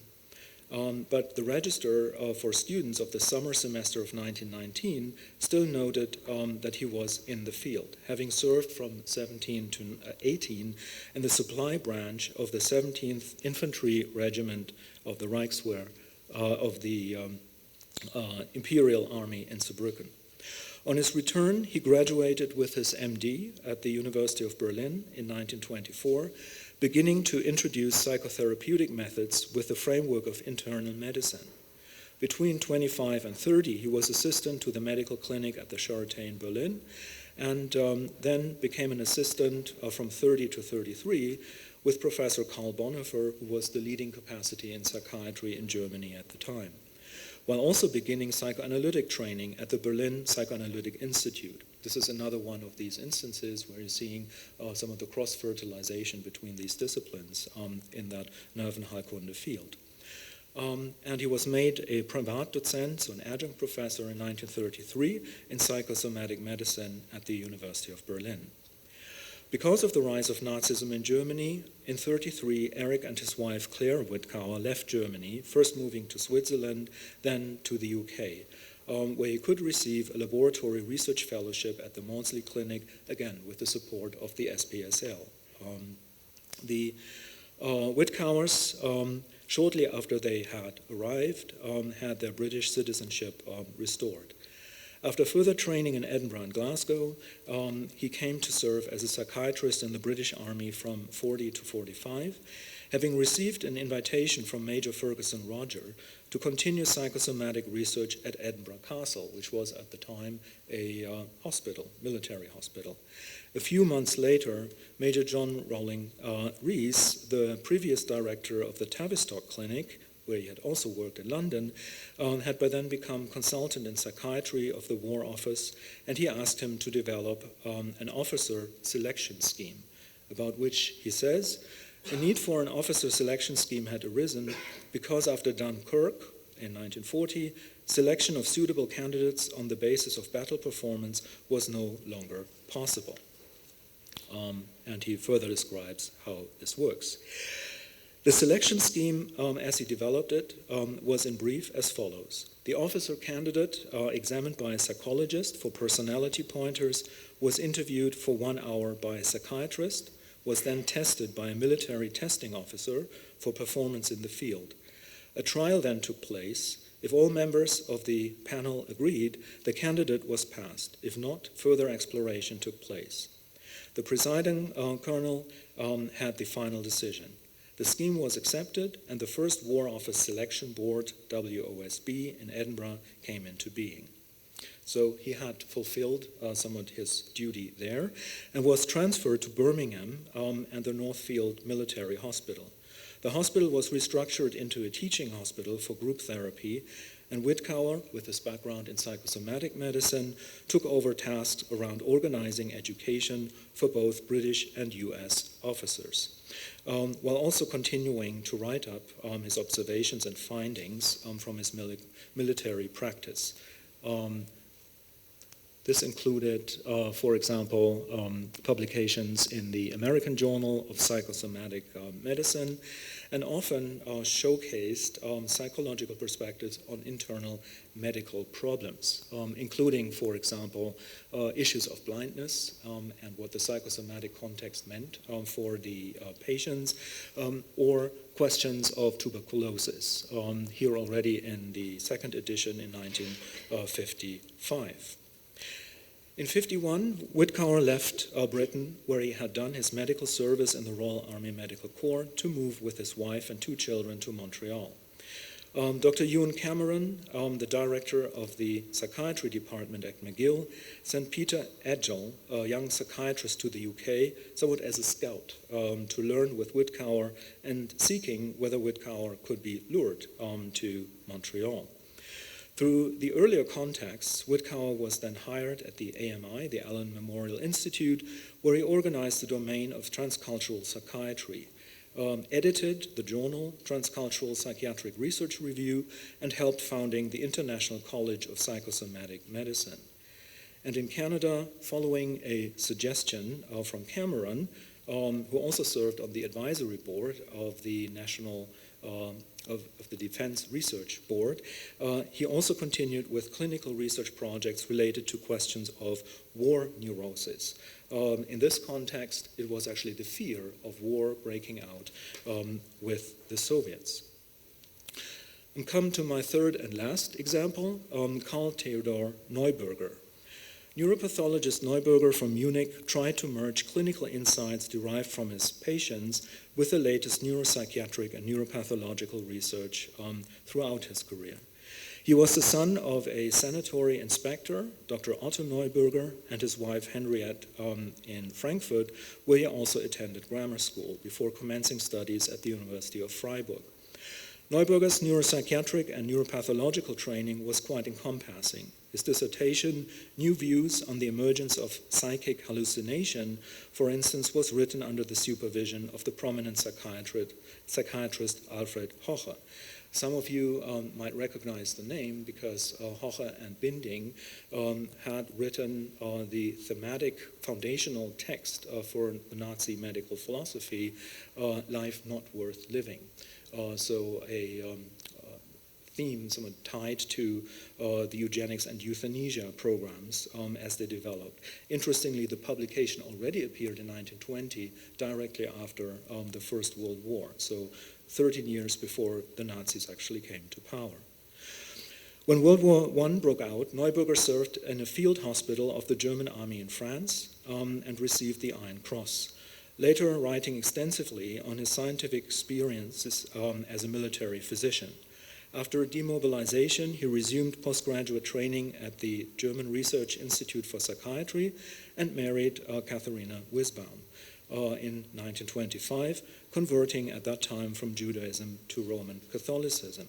But the register for students of the summer semester of 1919 still noted that he was in the field, having served from 17 to 18 in the supply branch of the 17th Infantry Regiment of the Reichswehr of the Imperial Army in Saarbrücken. On his return, he graduated with his MD at the University of Berlin in 1924, beginning to introduce psychotherapeutic methods with the framework of internal medicine. Between 25 and 30, he was assistant to the medical clinic at the Charité in Berlin, and then became an assistant from 30 to 33 with Professor Karl Bonhoeffer, who was the leading capacity in psychiatry in Germany at the time, while also beginning psychoanalytic training at the Berlin Psychoanalytic Institute. This is another one of these instances where you're seeing some of the cross-fertilization between these disciplines in that Nervenheilkunde field. And he was made a Privatdozent, so an adjunct professor in 1933 in psychosomatic medicine at the University of Berlin. Because of the rise of Nazism in Germany, in 1933, Eric and his wife Claire Witkauer left Germany, first moving to Switzerland, then to the UK, where he could receive a laboratory research fellowship at the Maudsley Clinic, again with the support of the SPSL. The Witkauers, shortly after they had arrived, had their British citizenship restored. After further training in Edinburgh and Glasgow, he came to serve as a psychiatrist in the British Army from 40 to 45, having received an invitation from Major Ferguson Roger to continue psychosomatic research at Edinburgh Castle, which was at the time a hospital, military hospital. A few months later, Major John Rowling Rees, the previous director of the Tavistock Clinic, where he had also worked in London, had by then become consultant in psychiatry of the War Office, and he asked him to develop an officer selection scheme, about which he says, a need for an officer selection scheme had arisen because after Dunkirk in 1940, selection of suitable candidates on the basis of battle performance was no longer possible. And he further describes how this works. The selection scheme, as he developed it, was in brief as follows. The officer candidate, examined by a psychologist for personality pointers, was interviewed for 1 hour by a psychiatrist, was then tested by a military testing officer for performance in the field. A trial then took place. If all members of the panel agreed, the candidate was passed. If not, further exploration took place. The presiding colonel had the final decision. The scheme was accepted, and the first War Office Selection Board, WOSB, in Edinburgh came into being. So he had fulfilled some of his duty there and was transferred to Birmingham and the Northfield Military Hospital. The hospital was restructured into a teaching hospital for group therapy, and Witkauer, with his background in psychosomatic medicine, took over tasks around organizing education for both British and US officers, while also continuing to write up his observations and findings from his military practice. This included, for example, publications in the American Journal of Psychosomatic Medicine, and often showcased psychological perspectives on internal medical problems, including, for example, issues of blindness and what the psychosomatic context meant for the patients, or questions of tuberculosis, here already in the second edition in 1955. In 1951, Witkauer left Britain, where he had done his medical service in the Royal Army Medical Corps, to move with his wife and 2 children to Montreal. Dr. Ewan Cameron, the director of the psychiatry department at McGill, sent Peter Edgell, a young psychiatrist, to the UK, somewhat as a scout, to learn with Witkauer and seeking whether Witkauer could be lured to Montreal. Through the earlier contacts, Witkauer was then hired at the AMI, the Allen Memorial Institute, where he organized the domain of transcultural psychiatry, edited the journal Transcultural Psychiatric Research Review, and helped founding the International College of Psychosomatic Medicine. And in Canada, following a suggestion from Cameron, who also served on the advisory board of the National of the Defense Research Board, he also continued with clinical research projects related to questions of war neurosis. In this context, it was actually the fear of war breaking out with the Soviets. And come to my third and last example, Karl Theodor Neuberger. Neuropathologist Neuberger from Munich tried to merge clinical insights derived from his patients with the latest neuropsychiatric and neuropathological research throughout his career. He was the son of a sanitary inspector, Dr. Otto Neuberger, and his wife Henriette in Frankfurt, where he also attended grammar school before commencing studies at the University of Freiburg. Neuberger's neuropsychiatric and neuropathological training was quite encompassing. His dissertation, New Views on the Emergence of Psychic Hallucination, for instance, was written under the supervision of the prominent psychiatrist Alfred Hoche. Some of you might recognize the name because Hoche and Binding had written the thematic foundational text for the Nazi medical philosophy, Life Not Worth Living. So a theme somewhat tied to the eugenics and euthanasia programs as they developed. Interestingly, the publication already appeared in 1920, directly after the First World War, so 13 years before the Nazis actually came to power. When World War I broke out, Neuberger served in a field hospital of the German army in France and received the Iron Cross. Later writing extensively on his scientific experiences as a military physician. After demobilization, he resumed postgraduate training at the German Research Institute for Psychiatry and married Katharina Wisbaum in 1925, converting at that time from Judaism to Roman Catholicism.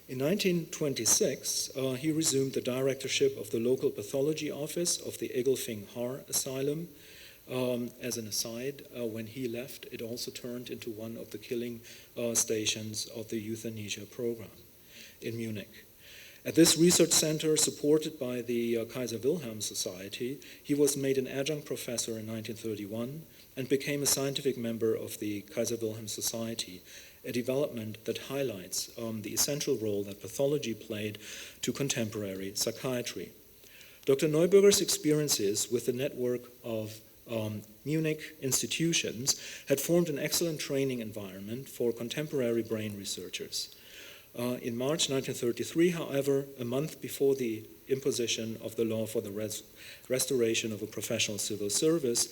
In 1926, he resumed the directorship of the local pathology office of the Egelfing-Haar Asylum. As an aside, when he left, it also turned into one of the killing stations of the euthanasia program in Munich. At this research center, supported by the Kaiser Wilhelm Society, he was made an adjunct professor in 1931 and became a scientific member of the Kaiser Wilhelm Society, a development that highlights the essential role that pathology played to contemporary psychiatry. Dr. Neuberger's experiences with the network of Munich institutions had formed an excellent training environment for contemporary brain researchers. In March 1933, however, a month before the imposition of the law for the restoration of a professional civil service,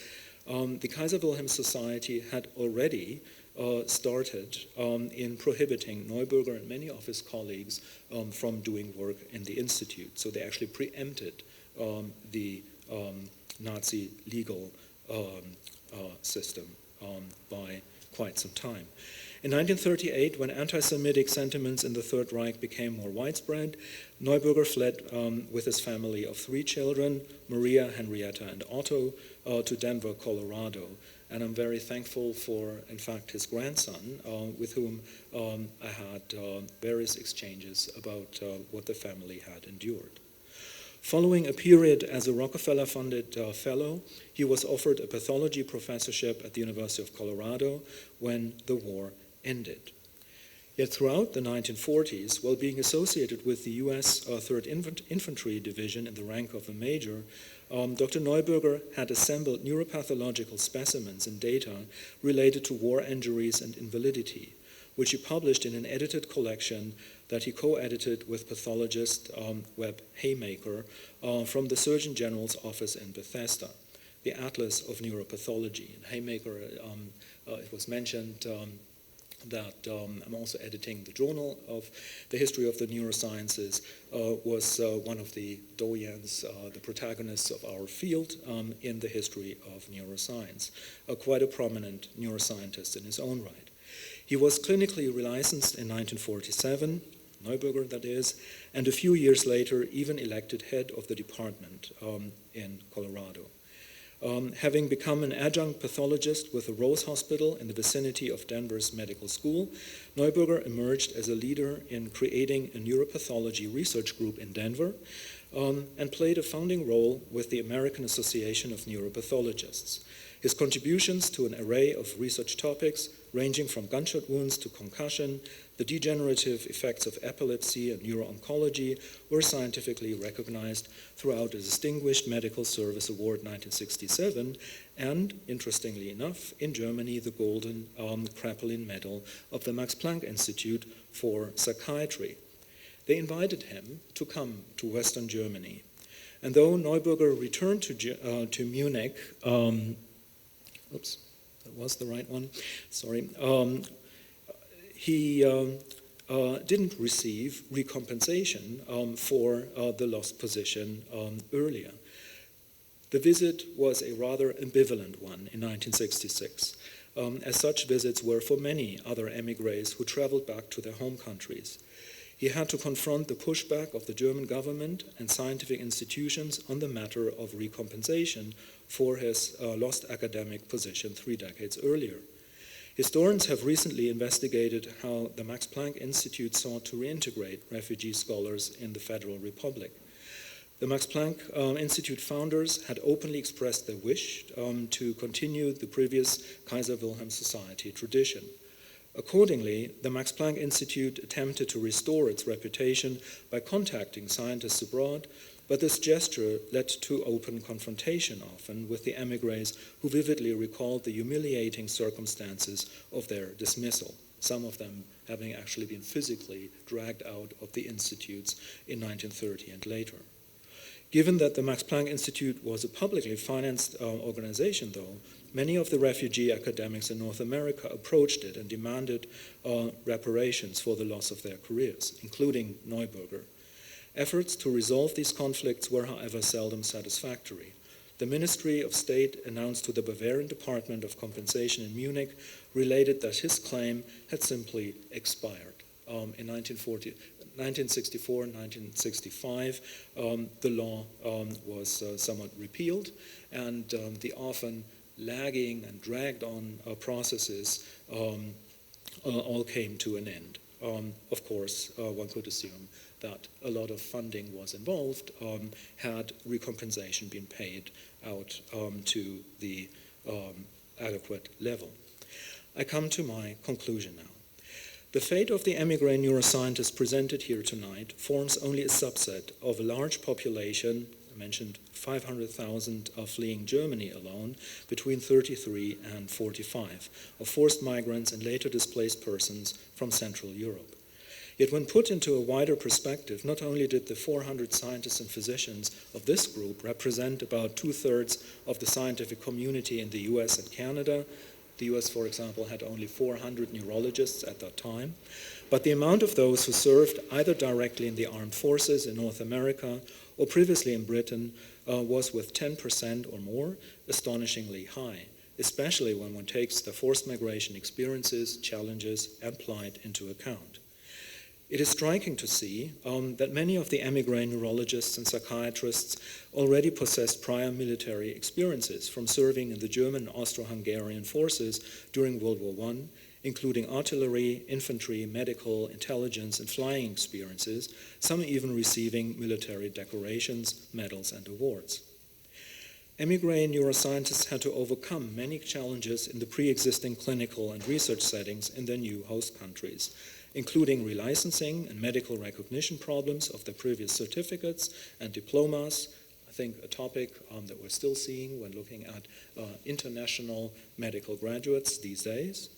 the Kaiser Wilhelm Society had already started in prohibiting Neuberger and many of his colleagues from doing work in the institute. So they actually preempted the Nazi legal system by quite some time. In 1938, when anti-Semitic sentiments in the Third Reich became more widespread, Neuberger fled with his family of 3 children, Maria, Henrietta, and Otto, to Denver, Colorado. And I'm very thankful for, in fact, his grandson, with whom I had various exchanges about what the family had endured. Following a period as a Rockefeller-funded fellow, he was offered a pathology professorship at the University of Colorado when the war ended. Yet throughout the 1940s, while being associated with the U.S. 3rd Infantry Division in the rank of a major, Dr. Neuberger had assembled neuropathological specimens and data related to war injuries and invalidity, which he published in an edited collection that he co-edited with pathologist Webb Haymaker from the Surgeon General's office in Bethesda, the Atlas of Neuropathology. And Haymaker, it was mentioned that I'm also editing the Journal of the History of the Neurosciences, was one of the doyens, the protagonists of our field in the history of neuroscience, quite a prominent neuroscientist in his own right. He was clinically relicensed in 1947, Neuberger that is, and a few years later even elected head of the department in Colorado. Having become an adjunct pathologist with the Rose Hospital in the vicinity of Denver's medical school, Neuberger emerged as a leader in creating a neuropathology research group in Denver and played a founding role with the American Association of Neuropathologists. His contributions to an array of research topics, ranging from gunshot wounds to concussion, the degenerative effects of epilepsy and neuro-oncology, were scientifically recognized throughout a Distinguished Medical Service Award 1967, and, interestingly enough, in Germany, the Golden Kraepelin Medal of the Max Planck Institute for Psychiatry. They invited him to come to Western Germany. And though Neuberger returned to Munich, oops, that was the right one, sorry, he didn't receive recompensation for the lost position earlier. The visit was a rather ambivalent one in 1966, as such visits were for many other émigrés who traveled back to their home countries. He had to confront the pushback of the German government and scientific institutions on the matter of recompensation for his lost academic position 3 decades earlier. Historians have recently investigated how the Max Planck Institute sought to reintegrate refugee scholars in the Federal Republic. The Max Planck Institute founders had openly expressed their wish to continue the previous Kaiser Wilhelm Society tradition. Accordingly, the Max Planck Institute attempted to restore its reputation by contacting scientists abroad, but this gesture led to open confrontation often with the émigrés who vividly recalled the humiliating circumstances of their dismissal, some of them having actually been physically dragged out of the institutes in 1930 and later. Given that the Max Planck Institute was a publicly financed organization, though, many of the refugee academics in North America approached it and demanded reparations for the loss of their careers, including Neuberger. Efforts to resolve these conflicts were, however, seldom satisfactory. The Ministry of State announced to the Bavarian Department of Compensation in Munich related that his claim had simply expired. In 1964 and 1965, the law was somewhat repealed, and the often lagging and dragged on processes all came to an end. Of course, one could assume that a lot of funding was involved had recompensation been paid out to the adequate level. I come to my conclusion now. The fate of the émigré neuroscientists presented here tonight forms only a subset of a large population, I mentioned 500,000 fleeing Germany alone, between 33 and 45, of forced migrants and later displaced persons from Central Europe. Yet when put into a wider perspective, not only did the 400 scientists and physicians of this group represent about 2/3 of the scientific community in the US and Canada. The US, for example, had only 400 neurologists at that time. But the amount of those who served either directly in the armed forces in North America or previously in Britain was, with 10% or more, astonishingly high, especially when one takes the forced migration experiences, challenges, and plight into account. It is striking to see that many of the émigré neurologists and psychiatrists already possessed prior military experiences from serving in the German and Austro-Hungarian forces during World War I, including artillery, infantry, medical, intelligence, and flying experiences, some even receiving military decorations, medals, and awards. Émigré neuroscientists had to overcome many challenges in the pre-existing clinical and research settings in their new host countries, including relicensing and medical recognition problems of their previous certificates and diplomas, I think a topic that we're still seeing when looking at international medical graduates these days,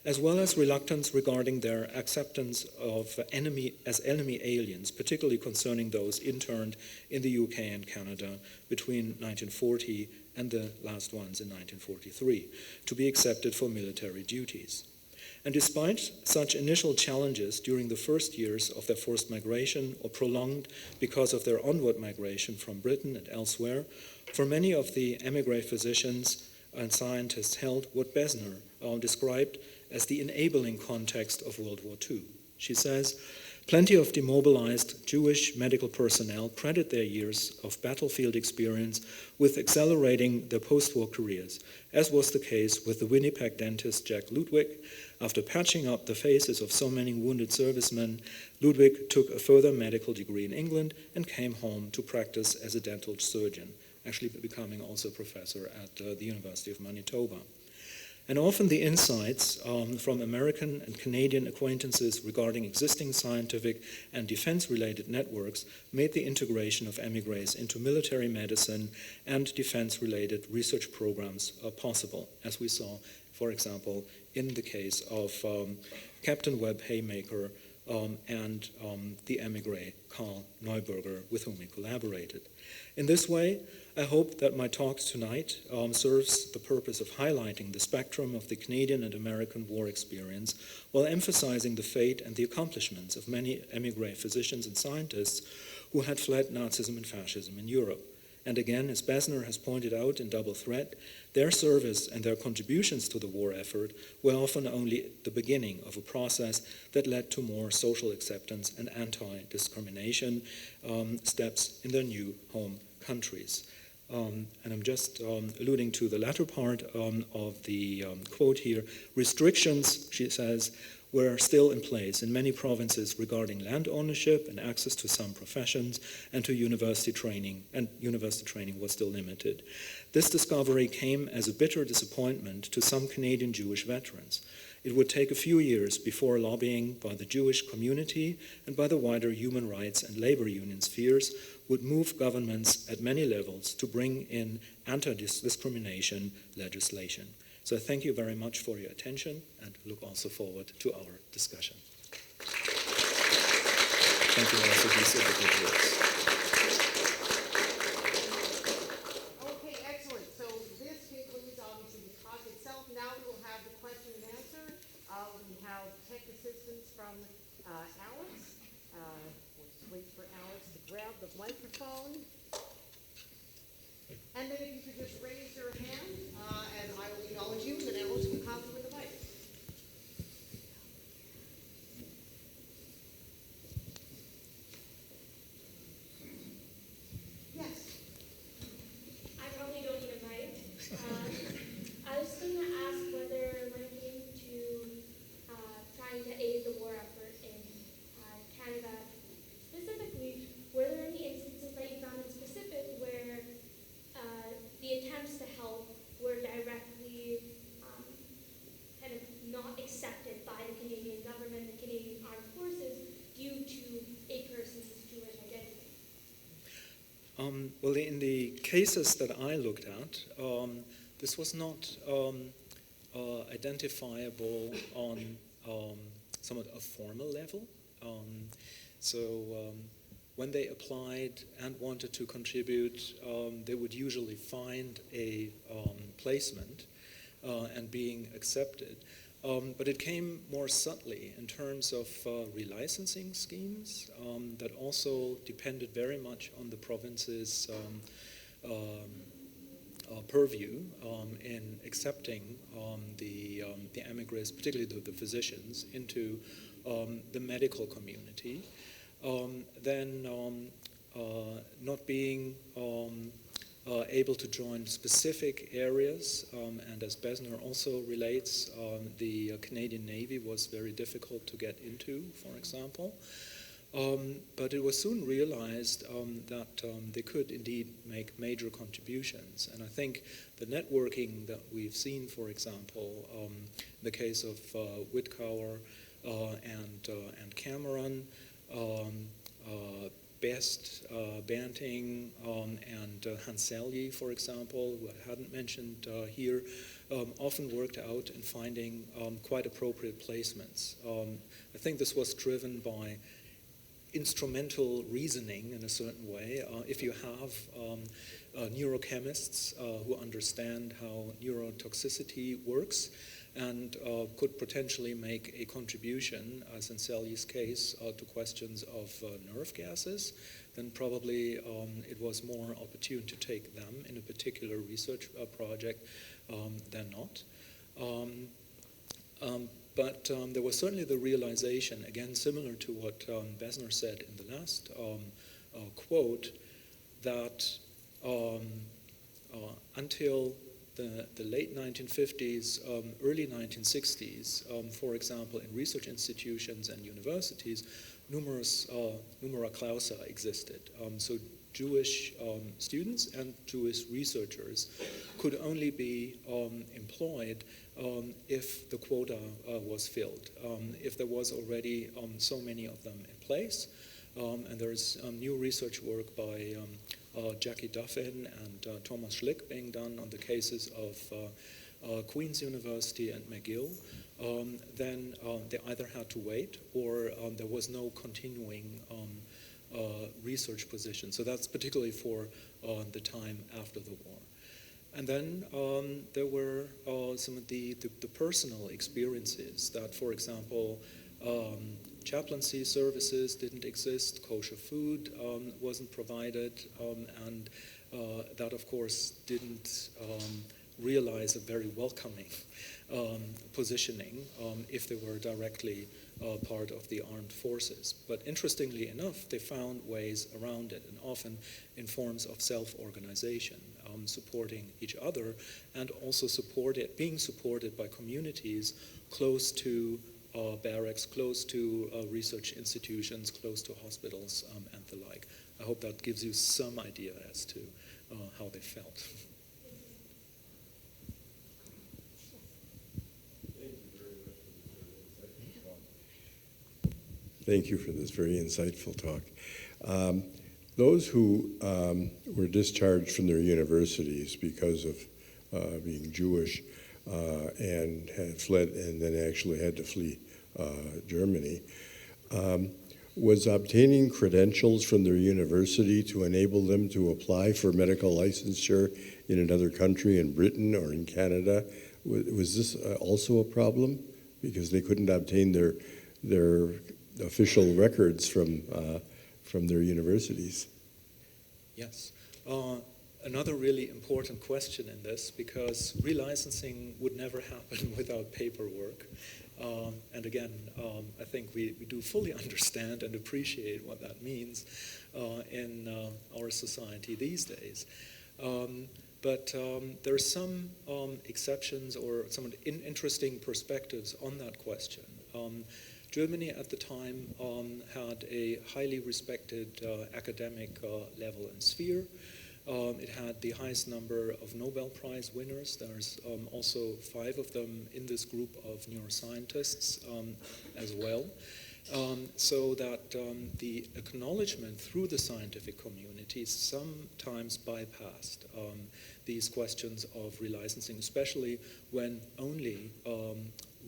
as well as reluctance regarding their acceptance of enemy aliens, particularly concerning those interned in the UK and Canada between 1940 and the last ones in 1943, to be accepted for military duties. And despite such initial challenges during the first years of their forced migration, or prolonged because of their onward migration from Britain and elsewhere, for many of the émigré physicians and scientists held what Besner described as the enabling context of World War II. She says, Plenty of demobilized Jewish medical personnel credit their years of battlefield experience with accelerating their post-war careers, as was the case with the Winnipeg dentist Jack Ludwig. After patching up the faces of so many wounded servicemen, Ludwig took a further medical degree in England and came home to practice as a dental surgeon, actually becoming also a professor at the University of Manitoba. And often the insights from American and Canadian acquaintances regarding existing scientific and defense-related networks made the integration of émigrés into military medicine and defense-related research programs possible, as we saw, for example, in the case of Captain Webb Haymaker and the émigré Karl Neuberger, with whom we collaborated. In this way, I hope that my talk tonight serves the purpose of highlighting the spectrum of the Canadian and American war experience while emphasizing the fate and the accomplishments of many émigré physicians and scientists who had fled Nazism and Fascism in Europe. And again, as Besner has pointed out in Double Threat, their service and their contributions to the war effort were often only the beginning of a process that led to more social acceptance and anti-discrimination steps in their new home countries. And I'm just alluding to the latter part of the quote here. Restrictions, she says, were still in place in many provinces regarding land ownership and access to some professions and to university training, and university training was still limited. This discovery came as a bitter disappointment to some Canadian Jewish veterans. It would take a few years before lobbying by the Jewish community and by the wider human rights and labor union spheres would move governments at many levels to bring in anti-discrimination legislation. So thank you very much for your attention and look also forward to our discussion. Thank you all for these individuals. Okay, excellent. So this concludes obviously the talk itself. Now we will have the question and answer. We have tech assistance from Alex. We'll just wait for Alex to grab the microphone. And then if you could just raise your hand, and I will acknowledge you, and then Alex will come with the mic. Yes. I probably don't need a mic. I was going to ask whether when it came to trying to aid the war effort in Canada, specifically, were there any instances that you found in specific where the attempts to help were directly kind of not accepted by the Canadian government, the Canadian Armed Forces, due to a person's Jewish identity? Well, in the cases that I looked at, this was not identifiable on somewhat a formal level. When they applied and wanted to contribute, they would usually find a placement and being accepted. But it came more subtly in terms of relicensing schemes that also depended very much on the province's purview in accepting the émigrés, particularly the physicians, into the medical community. Then not being able to join specific areas, and as Besner also relates, the Canadian Navy was very difficult to get into, for example. But it was soon realized that they could indeed make major contributions. And I think the networking that we've seen, for example, in the case of Whitcower and Cameron, Best, Banting, and Hanselji, for example, who I hadn't mentioned here, often worked out in finding quite appropriate placements. I think this was driven by instrumental reasoning in a certain way. If you have neurochemists who understand how neurotoxicity works and could potentially make a contribution, as in Selye's case, to questions of nerve gases, then probably it was more opportune to take them in a particular research project than not. But there was certainly the realization, again, similar to what Besner said in the last quote, that until the late 1950s, early 1960s, for example, in research institutions and universities, numerous numera clausa existed. So Jewish students and Jewish researchers could only be employed if the quota was filled, if there was already so many of them in place. And there's new research work by Jackie Duffin and Thomas Schlick being done on the cases of Queen's University and McGill. Then they either had to wait or there was no continuing research position. So that's particularly for the time after the war. And then there were some of the personal experiences that, for example, chaplaincy services didn't exist, kosher food wasn't provided, and that, of course, didn't realize a very welcoming positioning if they were directly part of the armed forces. But interestingly enough, they found ways around it, and often in forms of self-organization, supporting each other, and also being supported by communities close to barracks, close to research institutions, close to hospitals, and the like. I hope that gives you some idea as to how they felt. Thank you for this very insightful talk. Those who were discharged from their universities because of being Jewish and had fled and then actually had to flee Germany, was obtaining credentials from their university to enable them to apply for medical licensure in another country, in Britain or in Canada. Was this also a problem? Because they couldn't obtain their official records from their universities. Yes. Another really important question in this, because relicensing would never happen without paperwork. And again, I think we do fully understand and appreciate what that means in our society these days. But there are some exceptions or some interesting perspectives on that question. Germany at the time had a highly respected academic level and sphere. It had the highest number of Nobel Prize winners. There's also 5 of them in this group of neuroscientists as well. So that the acknowledgement through the scientific community sometimes bypassed these questions of relicensing, especially when only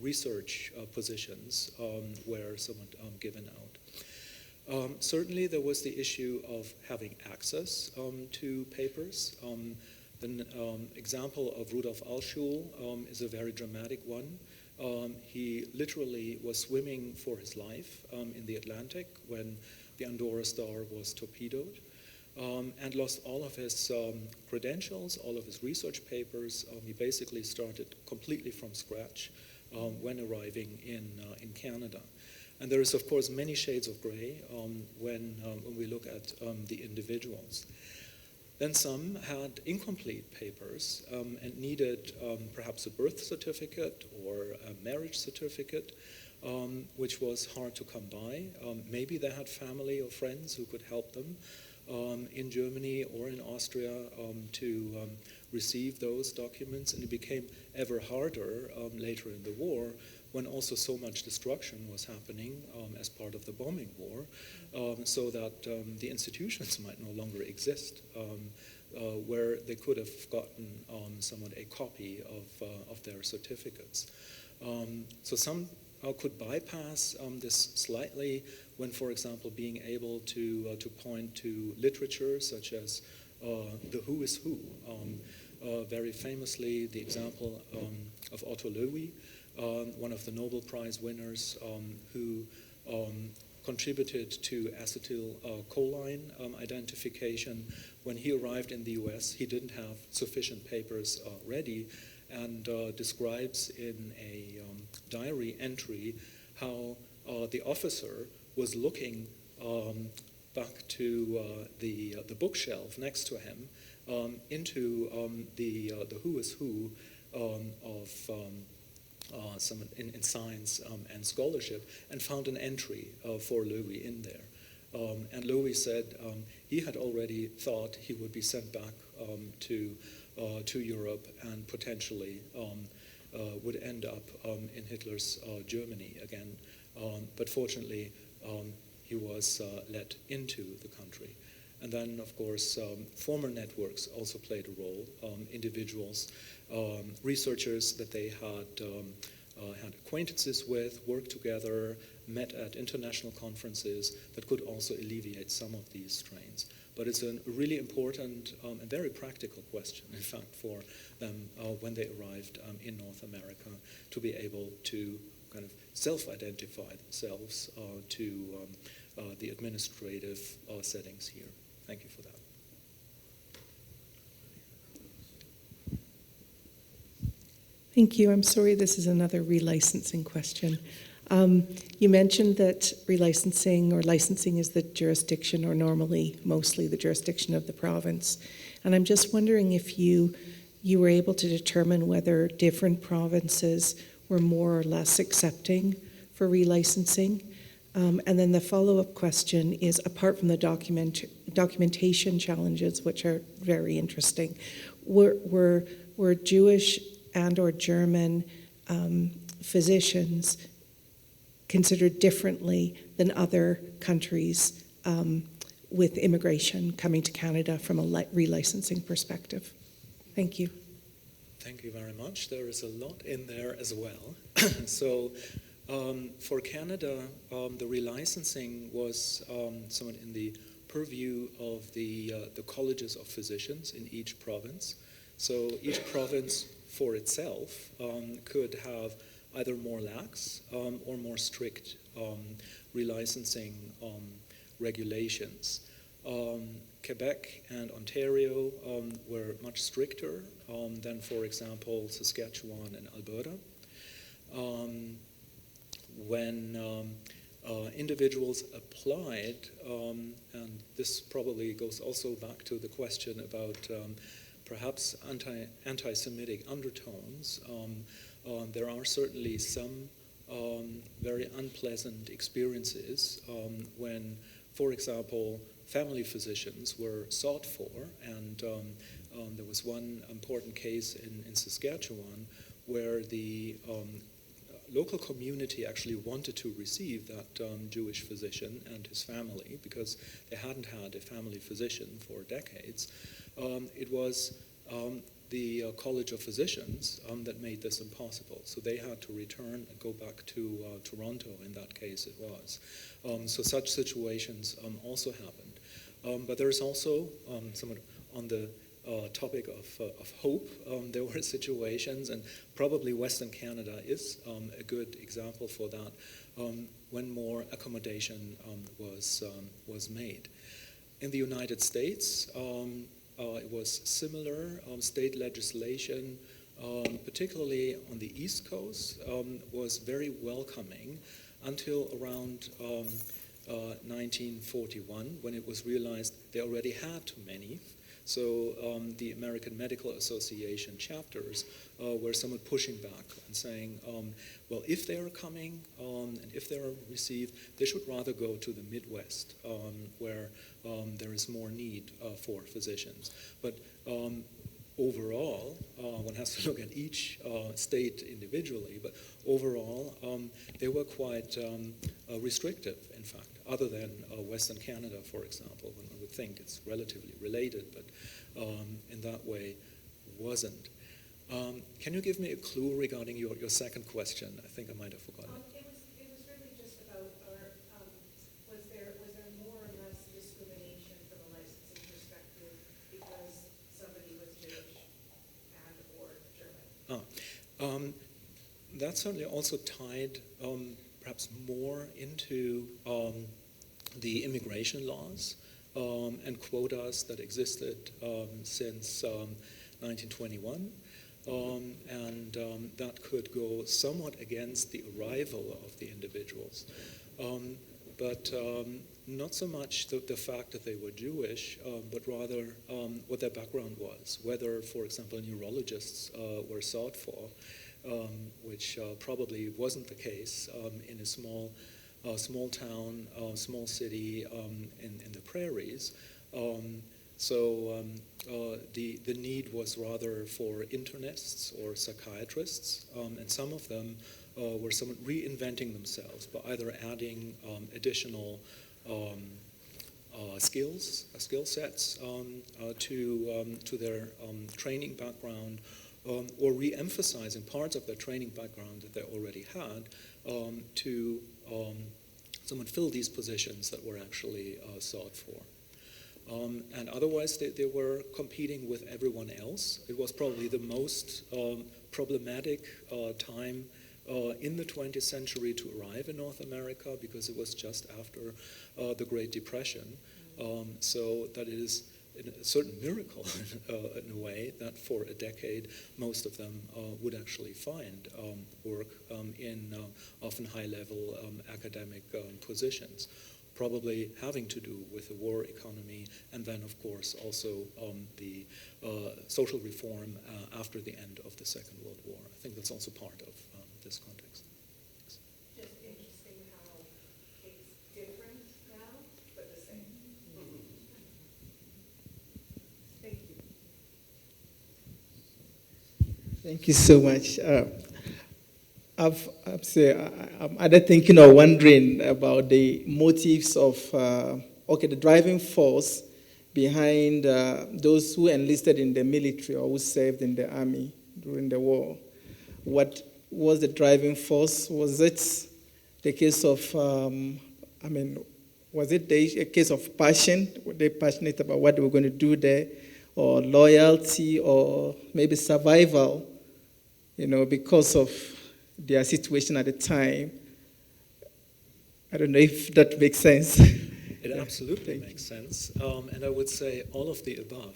research positions were somewhat given out. Certainly there was the issue of having access to papers. The example of Rudolf Altschul is a very dramatic one. He literally was swimming for his life in the Atlantic when the Andorra Star was torpedoed, and lost all of his credentials, all of his research papers. He basically started completely from scratch when arriving in Canada. And there is, of course, many shades of gray when we look at the individuals. Then some had incomplete papers and needed perhaps a birth certificate or a marriage certificate, which was hard to come by. Maybe they had family or friends who could help them in Germany or in Austria to receive those documents, and it became ever harder later in the war, when also so much destruction was happening as part of the bombing war, so that the institutions might no longer exist, where they could have gotten somewhat a copy of their certificates. So some could bypass this slightly when, for example, being able to point to literature such as the Who is Who. Very famously, the example of Otto Loewi, one of the Nobel Prize winners who contributed to acetylcholine identification. When he arrived in the US, he didn't have sufficient papers ready, and describes in a diary entry how the officer was looking back to the bookshelf next to him into the who is who of some in science and scholarship, and found an entry for Louis in there. And Louis said he had already thought he would be sent back to Europe and potentially would end up in Hitler's Germany again. But fortunately, he was let into the country. And then, of course, former networks also played a role. Individuals, researchers that they had acquaintances with, worked together, met at international conferences that could also alleviate some of these strains. But it's a really important and very practical question, in fact, for them when they arrived in North America, to be able to kind of self-identify themselves to the administrative settings here. Thank you for that. Thank you. I'm sorry, this is another relicensing question. You mentioned that relicensing or licensing is the jurisdiction, or normally mostly the jurisdiction of the province. And I'm just wondering if you were able to determine whether different provinces were more or less accepting for relicensing. And then the follow-up question is, apart from the documentation challenges, which are very interesting, were Jewish and or German physicians considered differently than other countries with immigration coming to Canada from a relicensing perspective? Thank you. Thank you very much. There is a lot in there as well. So for Canada, the relicensing was somewhat in the purview of the colleges of physicians in each province. So each province for itself could have either more lax or more strict relicensing regulations. Quebec and Ontario were much stricter than, for example, Saskatchewan and Alberta. When individuals applied, and this probably goes also back to the question about perhaps anti-Semitic undertones, there are certainly some very unpleasant experiences when, for example, family physicians were sought for, and there was one important case in Saskatchewan where the local community actually wanted to receive that Jewish physician and his family because they hadn't had a family physician for decades. It was the College of Physicians that made this impossible. So they had to return and go back to Toronto, in that case it was. So such situations also happened. But there's also, somewhat on the topic of hope, there were situations, and probably Western Canada is a good example for that, when more accommodation was made. In the United States, it was similar. State legislation, particularly on the East Coast, was very welcoming until around 1941, when it was realized they already had too many. So the American Medical Association chapters were somewhat pushing back and saying, well, if they are coming and if they are received, they should rather go to the Midwest, where there is more need for physicians. But overall, one has to look at each state individually, but overall, they were quite restrictive, in fact, other than Western Canada, for example, when one would think it's relatively related, but in that way wasn't. Can you give me a clue regarding your second question? I think I might have forgotten it. It was really just about, was there more or less discrimination from a licensing perspective because somebody was Jewish and or German? That certainly also tied perhaps more into the immigration laws and quotas that existed since 1921. and that could go somewhat against the arrival of the individuals. But not so much the fact that they were Jewish, but rather what their background was, whether, for example, neurologists were sought for, which probably wasn't the case in a small town, small city in the prairies. So the need was rather for internists or psychiatrists, and some of them were somewhat reinventing themselves by either adding additional skill sets to their training background, or re-emphasizing parts of their training background that they already had to somewhat fill these positions that were actually sought for. And otherwise, they were competing with everyone else. It was probably the most problematic time in the 20th century to arrive in North America, because it was just after the Great Depression. So that is a certain miracle in a way that for a decade most of them would actually find work in often high-level academic positions, probably having to do with the war economy, and then of course also the social reform after the end of the Second World War. I think that's also part of this context. Thanks. Just interesting how it's different now, but the same. Thank you. Thank you so much. I'm either thinking or wondering about the motives of, the driving force behind those who enlisted in the military or who served in the army during the war. What was the driving force? Was it the case of, was it a case of passion? Were they passionate about what they were going to do there? Or loyalty, or maybe survival, because of their situation at the time? I don't know if that makes sense. It absolutely makes sense, and I would say all of the above.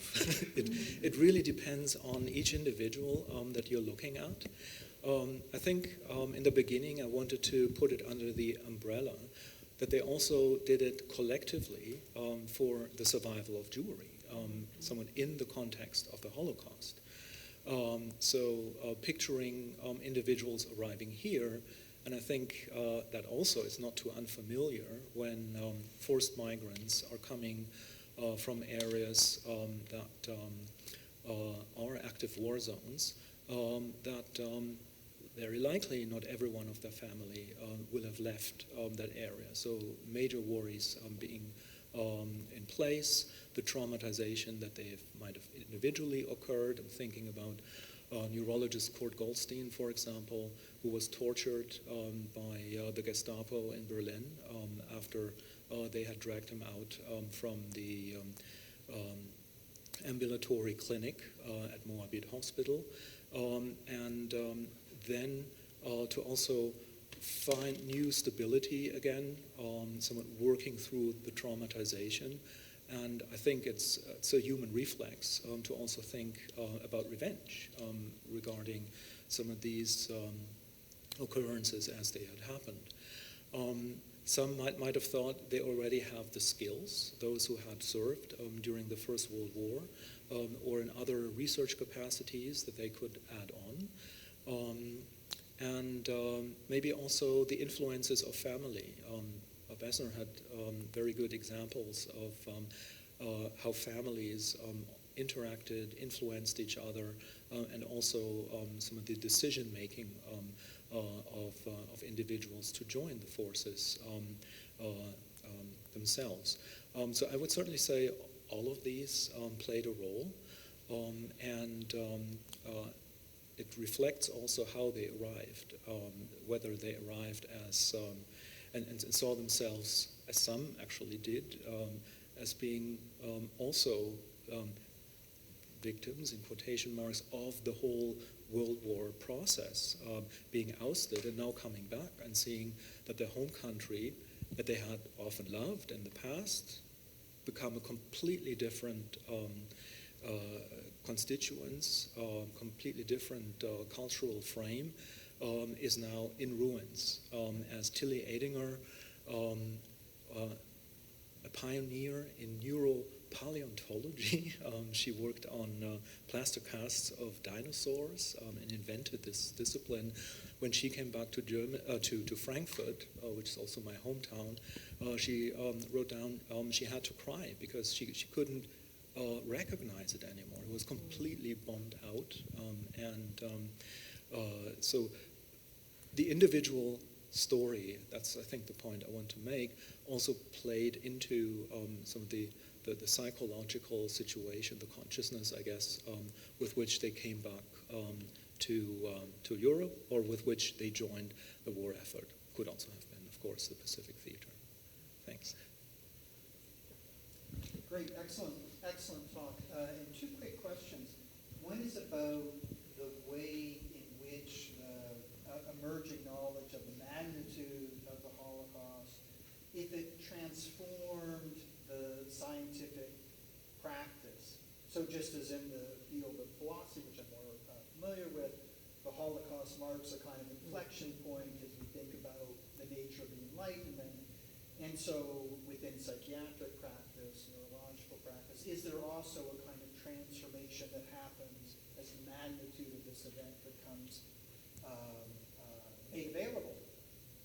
It really depends on each individual that you're looking at. I think in the beginning I wanted to put it under the umbrella that they also did it collectively for the survival of Jewry, somewhat in the context of the Holocaust. So picturing individuals arriving here, and I think that also is not too unfamiliar when forced migrants are coming from areas that are active war zones, that very likely not everyone of their family will have left that area. So major worries being in place, the traumatization that might have individually occurred. I'm thinking about neurologist Kurt Goldstein, for example, who was tortured by the Gestapo in Berlin after they had dragged him out from the ambulatory clinic at Moabit Hospital, and then to also find new stability again, somewhat working through the traumatization. And I think it's a human reflex to also think about revenge regarding some of these occurrences as they had happened. Some might have thought they already have the skills, those who had served during the First World War, or in other research capacities that they could add on. And maybe also the influences of family. Bessner had very good examples of how families interacted, influenced each other, and also some of the decision-making of individuals to join the forces themselves. So I would certainly say all of these played a role, and it reflects also how they arrived, whether they arrived as and saw themselves, as some actually did, as being also victims, in quotation marks, of the whole World War process, being ousted and now coming back and seeing that their home country that they had often loved in the past become a completely different constituents, completely different cultural frame, is now in ruins. As Tilly Edinger, a pioneer in neuropaleontology, she worked on plaster casts of dinosaurs and invented this discipline. When she came back to to Frankfurt, which is also my hometown, she wrote down she had to cry because she couldn't recognize it anymore. It was completely bombed out, so the individual story, that's I think the point I want to make, also played into some of the psychological situation, the consciousness, I guess, with which they came back to Europe, or with which they joined the war effort. Could also have been, of course, the Pacific Theater. Thanks. Great, excellent talk. And two quick questions. One is about the way in which emerging knowledge of the magnitude of the Holocaust, if it transformed the scientific practice. So just as in the field of philosophy, which I'm more familiar with, the Holocaust marks a kind of inflection point as we think about the nature of the Enlightenment. And so within psychiatric practice, neurological practice, is there also a kind of transformation that happens as the magnitude of this event becomes made available?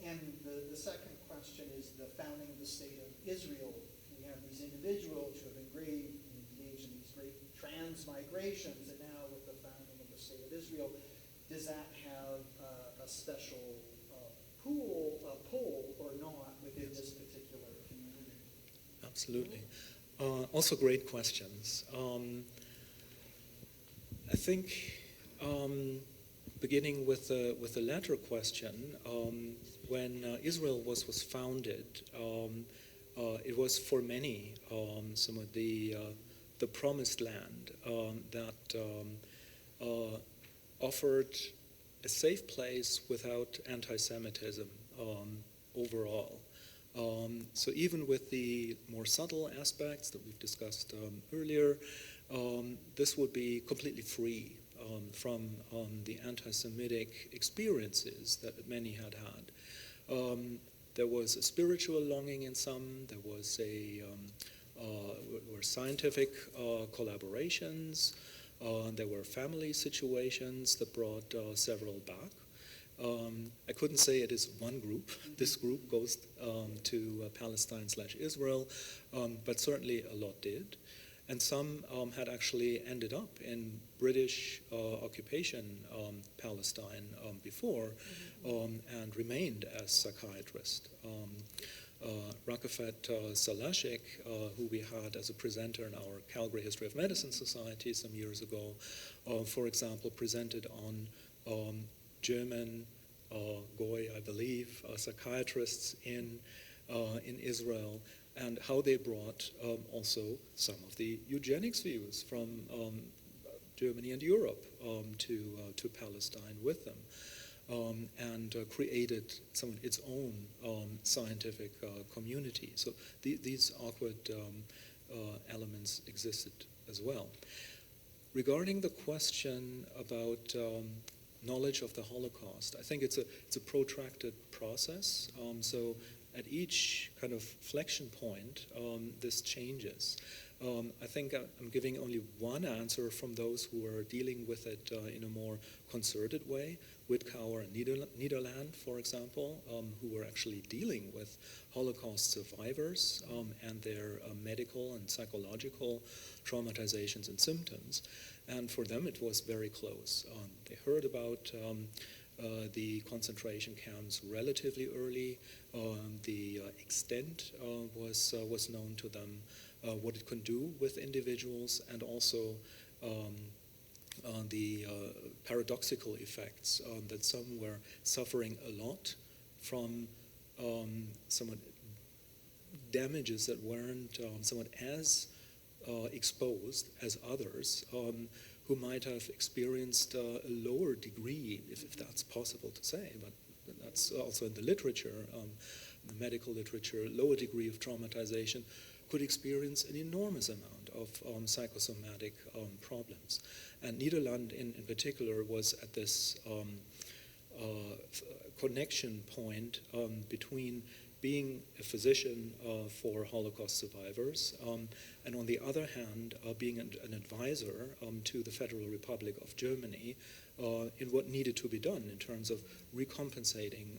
And the second question is the founding of the state of Israel. We have these individuals who have engaged in these great transmigrations, and now with the founding of the state of Israel, does that have a special pull or not within this particular community? Absolutely. Also great questions. I think beginning with the latter question, when Israel was founded, it was for many some of the promised land that offered a safe place without anti-Semitism overall. So even with the more subtle aspects that we've discussed earlier, this would be completely free from the anti-Semitic experiences that many had had. There was a spiritual longing in some. There was were scientific collaborations. There were family situations that brought several back. I couldn't say it is one group. This group goes to Palestine/Israel, but certainly a lot did. And some had actually ended up in British occupation Palestine before and remained as psychiatrists. Rakefet Salashik, who we had as a presenter in our Calgary History of Medicine Society some years ago, for example, presented on German, Goy, I believe, psychiatrists in Israel, and how they brought also some of the eugenics views from Germany and Europe to Palestine with them, and created its own scientific community. So these awkward elements existed as well. Regarding the question about knowledge of the Holocaust, I think it's a protracted process. So at each kind of flexion point, this changes. I think I'm giving only one answer from those who are dealing with it in a more concerted way. Witkauer and Niederland, for example, who were actually dealing with Holocaust survivors and their medical and psychological traumatizations and symptoms. And for them, it was very close. They heard about the concentration camps relatively early. The extent was known to them, what it can do with individuals, and also the paradoxical effects that some were suffering a lot from somewhat damages that weren't somewhat as exposed as others who might have experienced a lower degree, if that's possible to say, but that's also in the literature, the medical literature, lower degree of traumatization, could experience an enormous amount of psychosomatic problems. And Nederland in particular was at this connection point between being a physician for Holocaust survivors, and on the other hand, being an advisor to the Federal Republic of Germany in what needed to be done in terms of recompensating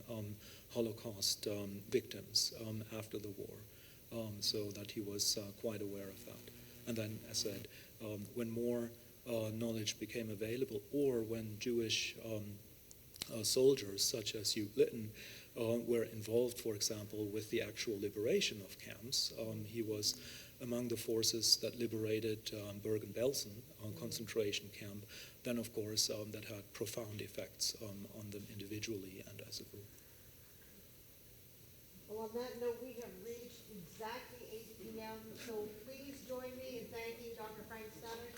Holocaust victims after the war, so that he was quite aware of that. And then, as I said, when more knowledge became available, or when Jewish soldiers such as Hugh Lytton were involved, for example, with the actual liberation of camps. He was among the forces that liberated Bergen-Belsen concentration camp. Then, of course, that had profound effects on them individually and as a group. Well, on that note, we have reached exactly 8 p.m., so please join me in thanking Dr. Frank Stahnisch